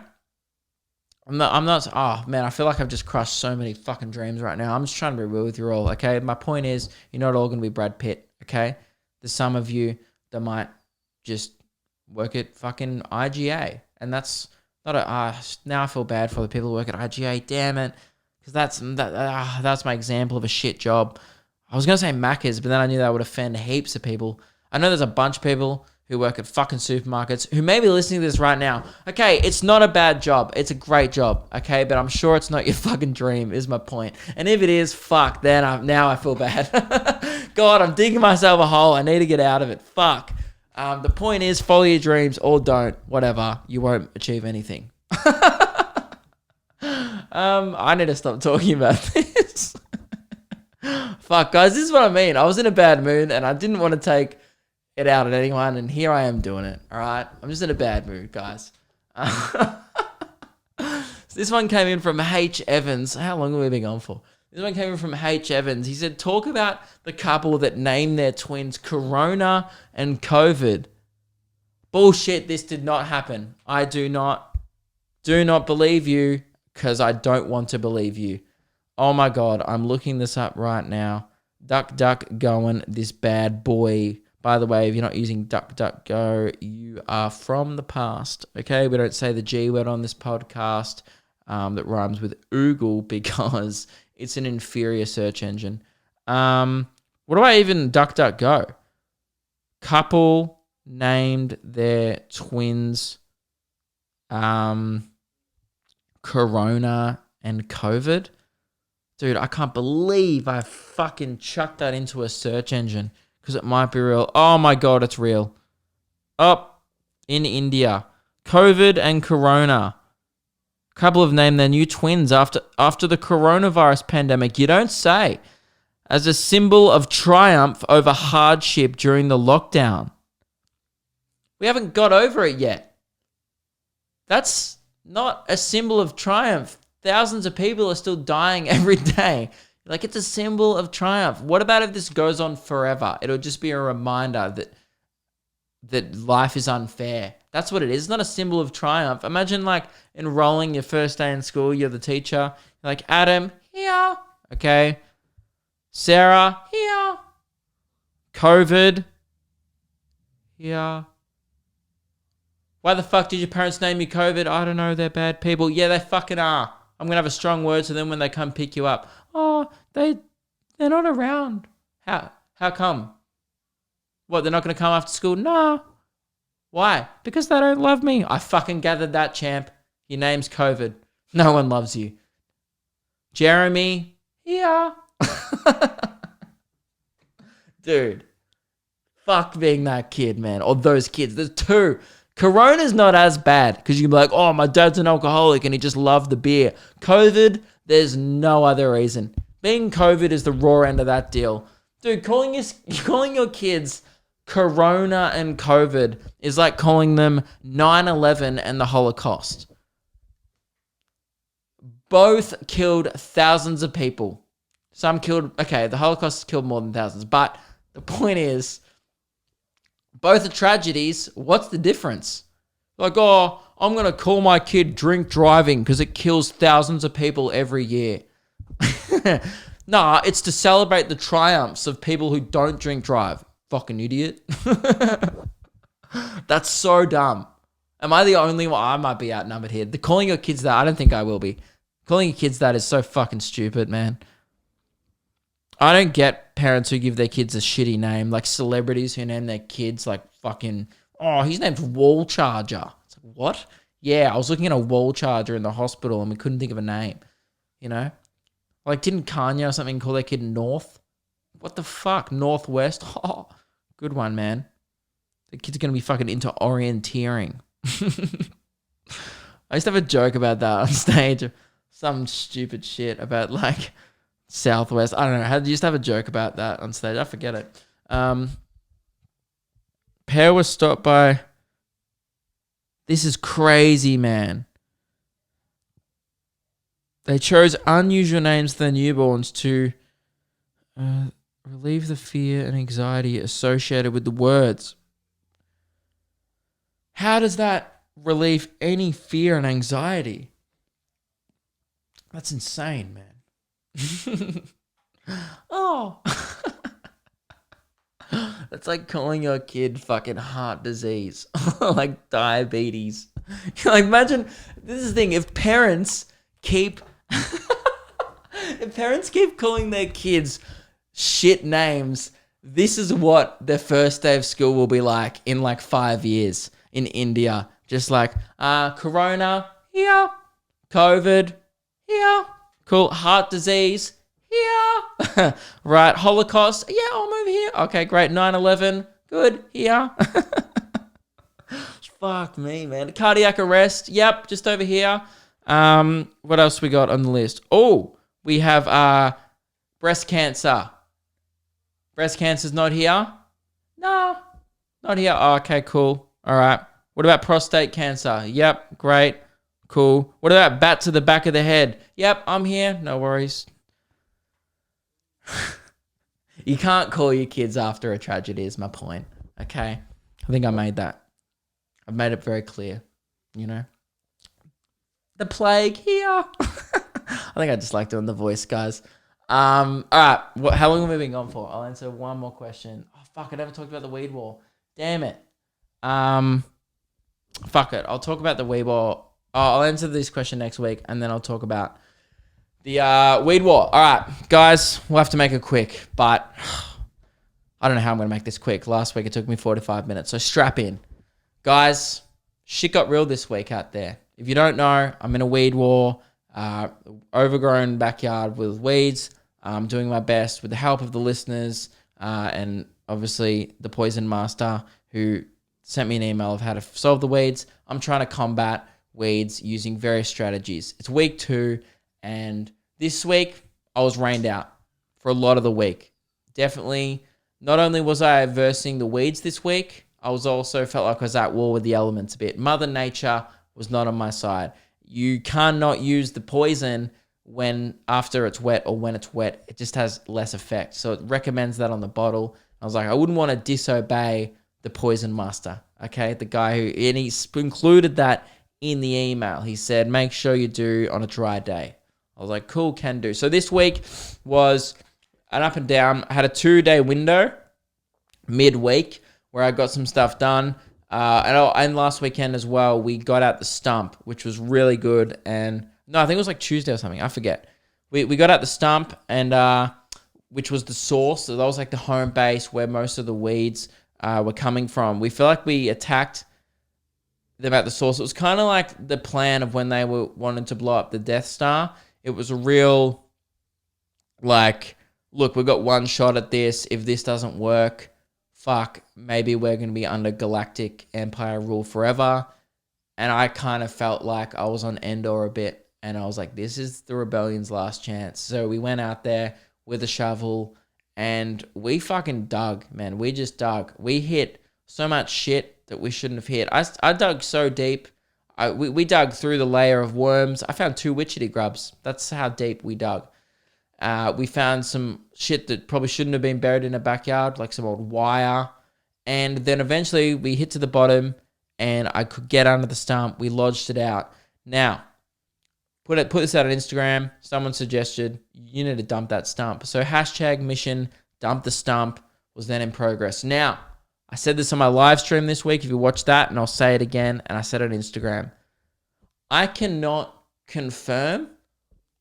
I'm not, oh man, I feel like I've just crushed so many fucking dreams right now. I'm just trying to be real with you all, okay? My point is, you're not all going to be Brad Pitt, okay? There's some of you that might just work at fucking IGA. And that's Not a, now I feel bad for the people who work at IGA. Damn it, because that's my example of a shit job. I was gonna say Macca's, but then I knew that would offend heaps of people. I know there's a bunch of people who work at fucking supermarkets who may be listening to this right now. Okay, it's not a bad job. It's a great job. Okay, but I'm sure it's not your fucking dream. Is my point. And if it is, fuck. Then now I feel bad. God, I'm digging myself a hole. I need to get out of it. Fuck. The point is, follow your dreams or don't. Whatever. You won't achieve anything. I need to stop talking about this. Fuck, guys, this is what I mean. I was in a bad mood and I didn't want to take it out at anyone, and here I am doing it. All right, I'm just in a bad mood, guys. So this one came in from H. Evans. How long have we been going for? This one came in from H. Evans. He said, talk about the couple that named their twins Corona and COVID. Bullshit, this did not happen. I do not believe you because I don't want to believe you. Oh my God, I'm looking this up right now. Duck, going, this bad boy. By the way, if you're not using DuckDuckGo, you are from the past, okay? We don't say the G word on this podcast that rhymes with oogle because it's an inferior search engine. What do I even DuckDuckGo? Couple named their twins Corona and COVID. Dude, I can't believe I fucking chucked that into a search engine because it might be real. Oh my God, it's real. Up in India, COVID and Corona. Couple have named their new twins after the coronavirus pandemic. You don't say. As a symbol of triumph over hardship during the lockdown. We haven't got over it yet. That's not a symbol of triumph. Thousands of people are still dying every day. Like, it's a symbol of triumph. What about if this goes on forever? It'll just be a reminder that life is unfair. That's what it is. It's not a symbol of triumph. Imagine, like, enrolling your first day in school. You're the teacher. You're like, Adam, here. Okay. Sarah, here. COVID, here. Why the fuck did your parents name you COVID? I don't know. They're bad people. Yeah, they fucking are. I'm going to have a strong word to them when they come pick you up. Oh, they're not around. How come? What, they're not going to come after school? Nah. Why? Because they don't love me. I fucking gathered that, champ. Your name's COVID. No one loves you. Jeremy, here. Dude, fuck being that kid, man. Or those kids. There's two. Corona's not as bad because you can be like, oh, my dad's an alcoholic and he just loved the beer. COVID, there's no other reason. Being COVID is the raw end of that deal. Dude, calling your kids Corona and COVID is like calling them 9/11 and the Holocaust. Both killed thousands of people. Some killed, okay, the Holocaust killed more than thousands, but the point is, both are tragedies. What's the difference? Like, oh, I'm going to call my kid drink driving because it kills thousands of people every year. Nah, it's to celebrate the triumphs of people who don't drink drive. Fucking idiot. That's so dumb. Am I the only one? I might be outnumbered here. Calling your kids that, I don't think I will be. Calling your kids that is so fucking stupid, man. I don't get parents who give their kids a shitty name, like celebrities who name their kids like fucking, oh, his name's Wall Charger. It's like, what? Yeah, I was looking at a wall charger in the hospital and we couldn't think of a name, you know? Like, didn't Kanye or something call their kid North? What the fuck? Northwest? Oh, good one, man. The kid's going to be fucking into orienteering. I used to have a joke about that on stage. Some stupid shit about like Southwest. I don't know. I used to have a joke about that on stage. I forget it. Pair was stopped by... This is crazy, man. They chose unusual names for their newborns to relieve the fear and anxiety associated with the words. How does that relieve any fear and anxiety? That's insane, man. Oh. That's like calling your kid fucking heart disease. Like diabetes. Like, imagine, this is the thing, if parents keep calling their kids shit names, this is what their first day of school will be like in like 5 years in India. Just like, Corona, here. COVID, here. Cool. Heart disease, here. Right. Holocaust, yeah, I'll move here. Okay, great. 9/11, good, here. Fuck me, man. Cardiac arrest, yep, just over here. What else we got on the list? Oh, we have breast cancer. Breast cancer's not here? No, not here. Oh, okay, cool. All right. What about prostate cancer? Yep, great. Cool. What about bat to the back of the head? Yep, I'm here. No worries. You can't call your kids after a tragedy is my point. Okay? I think I made that. I've made it very clear. You know? The plague here. I think I just like doing the voice, guys. All right. How long are we moving on for? I'll answer one more question. Oh, fuck. I never talked about the weed war. Damn it. Fuck it. I'll talk about the weed war. I'll answer this question next week, and then I'll talk about the weed war. All right, guys. We'll have to make it quick, but I don't know how I'm going to make this quick. Last week, it took me 45 minutes, so strap in. Guys, shit got real this week out there. If you don't know, I'm in a weed war, overgrown backyard with weeds. I'm doing my best with the help of the listeners and obviously the Poison Master who sent me an email of how to solve the weeds. I'm trying to combat weeds using various strategies. It's week 2, and this week I was rained out for a lot of the week. Definitely, not only was I versing the weeds this week, I was also felt like I was at war with the elements a bit. Mother Nature was not on my side. You cannot use the poison when after it's wet or when it's wet. It just has less effect. So it recommends that on the bottle. I was like, I wouldn't want to disobey the Poison Master, okay? The guy who, and he included that in the email. He said, make sure you do on a dry day. I was like, cool, can do. So this week was an up and down. I had a 2-day window midweek where I got some stuff done. And last weekend as well, we got out the stump, which was really good. And no, I think it was like Tuesday or something. I forget. We got out the stump, and which was the source. So that was like the home base where most of the weeds were coming from. We feel like we attacked them at the source. It was kind of like the plan of when they were wanting to blow up the Death Star. It was a real, like, look, we've got one shot at this. If this doesn't work, fuck, maybe we're going to be under Galactic Empire rule forever. And I kind of felt like I was on Endor a bit. And I was like, this is the rebellion's last chance. So we went out there with a shovel and we fucking dug, man. We just dug. We hit so much shit that we shouldn't have hit. I dug so deep. We dug through the layer of worms. I found 2 witchetty grubs. That's how deep we dug. We found some shit that probably shouldn't have been buried in a backyard, like some old wire. And then eventually we hit to the bottom and I could get under the stump. We lodged it out. Now, put this out on Instagram. Someone suggested you need to dump that stump. So hashtag mission dump the stump was then in progress. Now, I said this on my live stream this week, if you watch that, and I'll say it again, and I said it on Instagram. I cannot confirm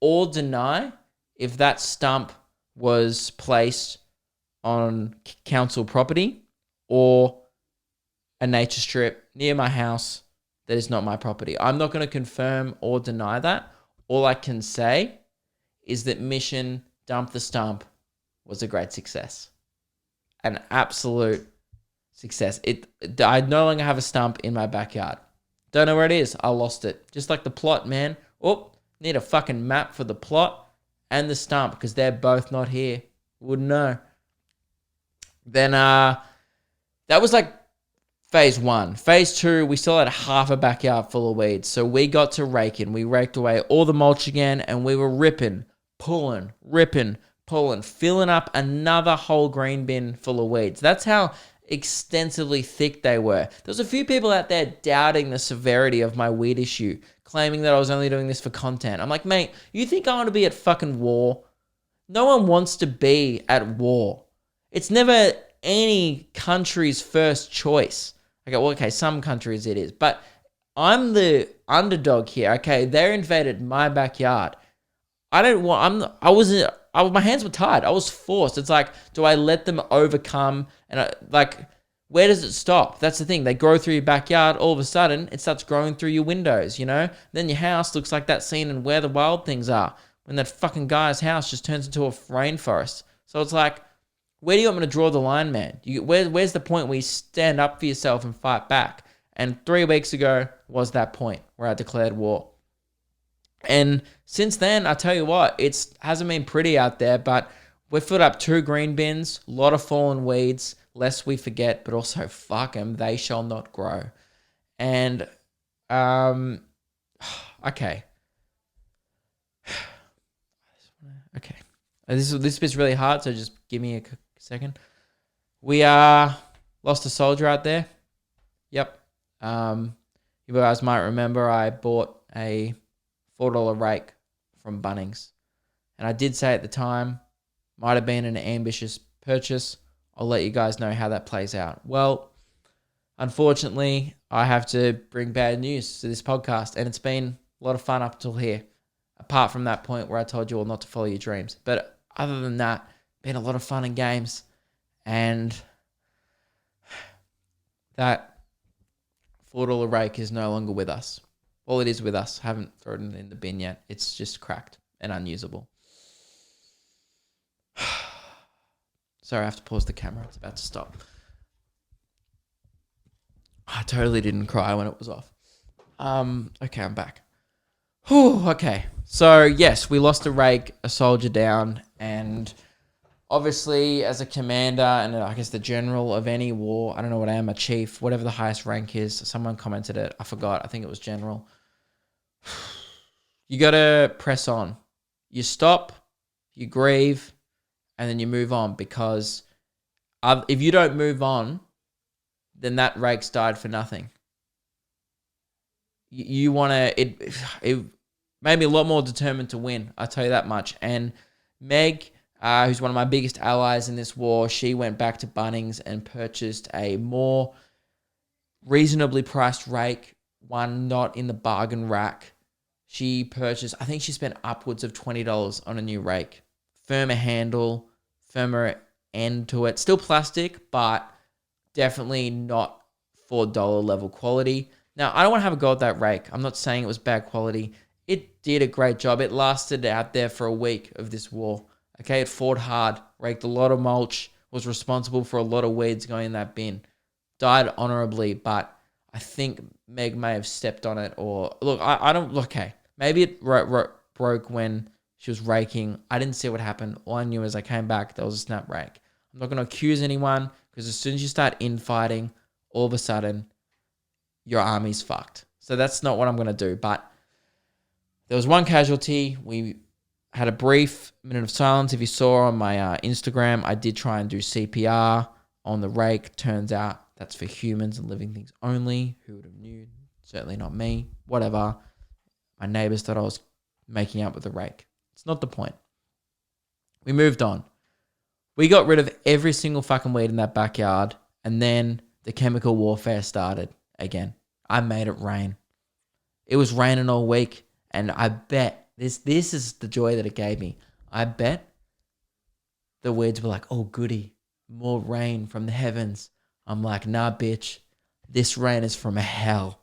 or deny if that stump was placed on council property or a nature strip near my house that is not my property. I'm not going to confirm or deny that. All I can say is that mission dump the stump was a great success. An absolute success. I no longer have a stump in my backyard. Don't know where it is. I lost it. Just like the plot, man. Oh, need a fucking map for the plot and the stump because they're both not here. Wouldn't know. Then that was like phase 1. Phase 2, we still had half a backyard full of weeds. So we got to raking. We raked away all the mulch again and we were ripping, pulling, filling up another whole green bin full of weeds. That's how extensively thick they were. There was a few people out there doubting the severity of my weed issue, claiming that I was only doing this for content. I'm like, mate, you think I want to be at fucking war? No one wants to be at war. It's never any country's first choice. Okay, well, okay, some countries it is. But I'm the underdog here. Okay, they invaded my backyard. My hands were tied. I was forced. It's like, do I let them overcome? And where does it stop? That's the thing. They grow through your backyard. All of a sudden, it starts growing through your windows, Then your house looks like that scene in Where the Wild Things Are, when that fucking guy's house just turns into a rainforest. So it's like, where do you want me to draw the line, man? Where's the point where you stand up for yourself and fight back? And 3 weeks ago was that point where I declared war. And since then, I tell you what, it hasn't been pretty out there, but we've filled up 2 green bins, a lot of fallen weeds, lest we forget, but also fuck them, they shall not grow. And, okay. Okay. This bit's really hard, so just give me a second. We lost a soldier out there. Yep. You guys might remember I bought a $4 rake from Bunnings. And I did say at the time, might have been an ambitious purchase. I'll let you guys know how that plays out. Well, unfortunately, I have to bring bad news to this podcast, and it's been a lot of fun up till here, apart from that point where I told you all not to follow your dreams. But other than that, been a lot of fun and games, and that $4 rake is no longer with us. Well, it is with us. Haven't thrown it in the bin yet. It's just cracked and unusable. Sorry, I have to pause the camera. It's about to stop. I totally didn't cry when it was off. Okay, I'm back. Whew, okay. So, yes, we lost a rake, a soldier down, and obviously as a commander and I guess the general of any war, I don't know what I am, a chief, whatever the highest rank is. Someone commented it. I forgot. I think it was general. You got to press on. You stop, you grieve, and then you move on, because if you don't move on, then that rake's died for nothing. You want to... It made me a lot more determined to win, I'll tell you that much. And Meg, who's one of my biggest allies in this war, she went back to Bunnings and purchased a more reasonably priced rake, one not in the bargain rack. She purchased, I think she spent upwards of $20 on a new rake. Firmer handle, firmer end to it. Still plastic, but definitely not $4 level quality. Now, I don't want to have a go at that rake. I'm not saying it was bad quality. It did a great job. It lasted out there for a week of this war. Okay, it fought hard, raked a lot of mulch, was responsible for a lot of weeds going in that bin. Died honorably, but I think Meg may have stepped on it, or... Look, I don't... Okay, maybe it broke when she was raking. I didn't see what happened. All I knew is I came back, there was a snap rake. I'm not going to accuse anyone, because as soon as you start infighting, all of a sudden, your army's fucked. So that's not what I'm going to do, but there was one casualty. We had a brief minute of silence. If you saw on my Instagram, I did try and do CPR on the rake. Turns out that's for humans and living things only. Who would have knew? Certainly not me. Whatever. My neighbors thought I was making out with the rake. It's not the point. We moved on. We got rid of every single fucking weed in that backyard, and then the chemical warfare started again. I made it rain. It was raining all week, and I bet this is the joy that it gave me. I bet the weeds were like, oh, goody, more rain from the heavens. I'm like, nah, bitch, this rain is from hell.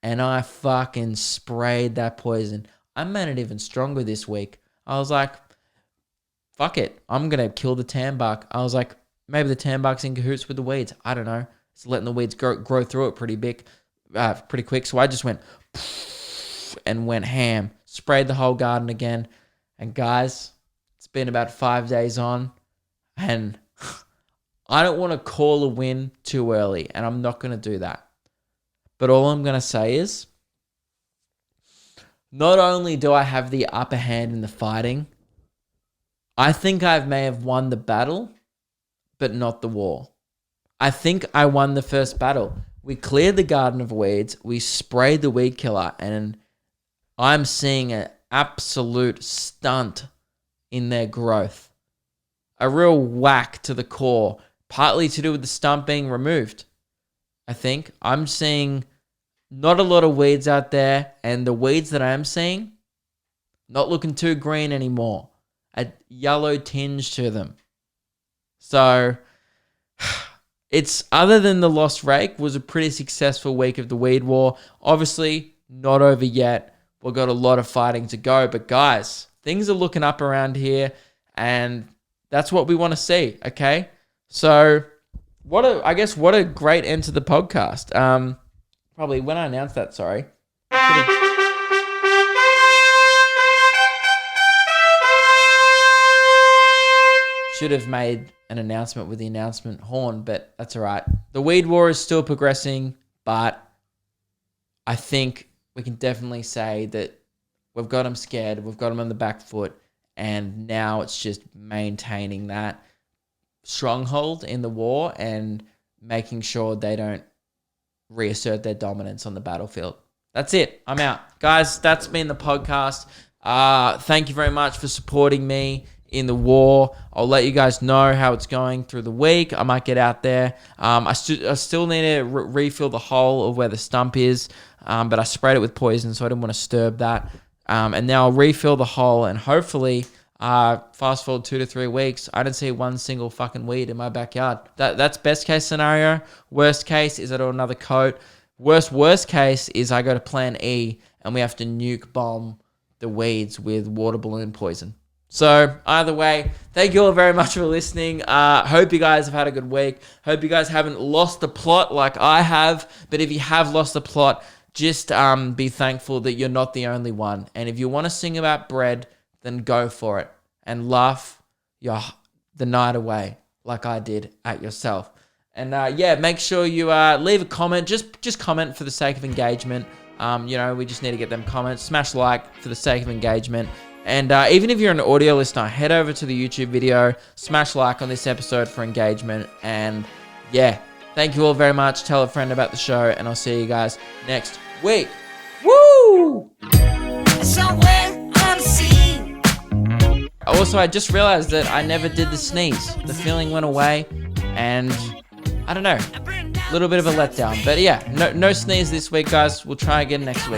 And I fucking sprayed that poison. I made it even stronger this week. I was like, fuck it. I'm going to kill the tanbuck. I was like, maybe the tanbuck's in cahoots with the weeds. I don't know. It's letting the weeds grow through it pretty quick. So I just went and went ham. Sprayed the whole garden again. And guys, it's been about 5 days on. And I don't want to call a win too early. And I'm not going to do that. But all I'm going to say is, not only do I have the upper hand in the fighting, I think I may have won the battle, but not the war. I think I won the first battle. We cleared the garden of weeds. We sprayed the weed killer, and I'm seeing an absolute stunt in their growth. A real whack to the core, partly to do with the stump being removed. I think I'm seeing not a lot of weeds out there, and the weeds that I am seeing, not looking too green anymore. A yellow tinge to them. So, it's, other than the Lost Rake, was a pretty successful week of the weed war. Obviously, not over yet. We've got a lot of fighting to go. But guys, things are looking up around here, and that's what we want to see, okay? So, what a great end to the podcast. Probably when I announced that, sorry. Should have made an announcement with the announcement horn, but that's all right. The weed war is still progressing, but I think we can definitely say that we've got them scared, we've got them on the back foot, and now it's just maintaining that stronghold in the war and making sure they don't reassert their dominance on the battlefield. That's it. I'm out. Guys, that's been the podcast. Thank you very much for supporting me in the war. I'll let you guys know how it's going through the week. I might get out there. I still need to refill the hole of where the stump is, but I sprayed it with poison, so I didn't want to disturb that. And now I'll refill the hole, and hopefully, fast forward 2 to 3 weeks, I don't see one single fucking weed in my backyard. That's best case scenario. Worst case is I do another coat. Worst case is I go to plan E, and we have to nuke bomb the weeds with water balloon poison. So, either way, thank you all very much for listening. Hope you guys have had a good week. Hope you guys haven't lost the plot like I have. But if you have lost the plot, just be thankful that you're not the only one. And if you want to sing about bread, then go for it. And laugh the night away like I did at yourself. And make sure you leave a comment. Just comment for the sake of engagement. We just need to get them comments. Smash like for the sake of engagement. And even if you're an audio listener, head over to the YouTube video, smash like on this episode for engagement. And thank you all very much. Tell a friend about the show, and I'll see you guys next week. Woo! Somewhere unseen. Also, I just realized that I never did the sneeze. The feeling went away, and I don't know, a little bit of a letdown. But no sneeze this week, guys. We'll try again next week.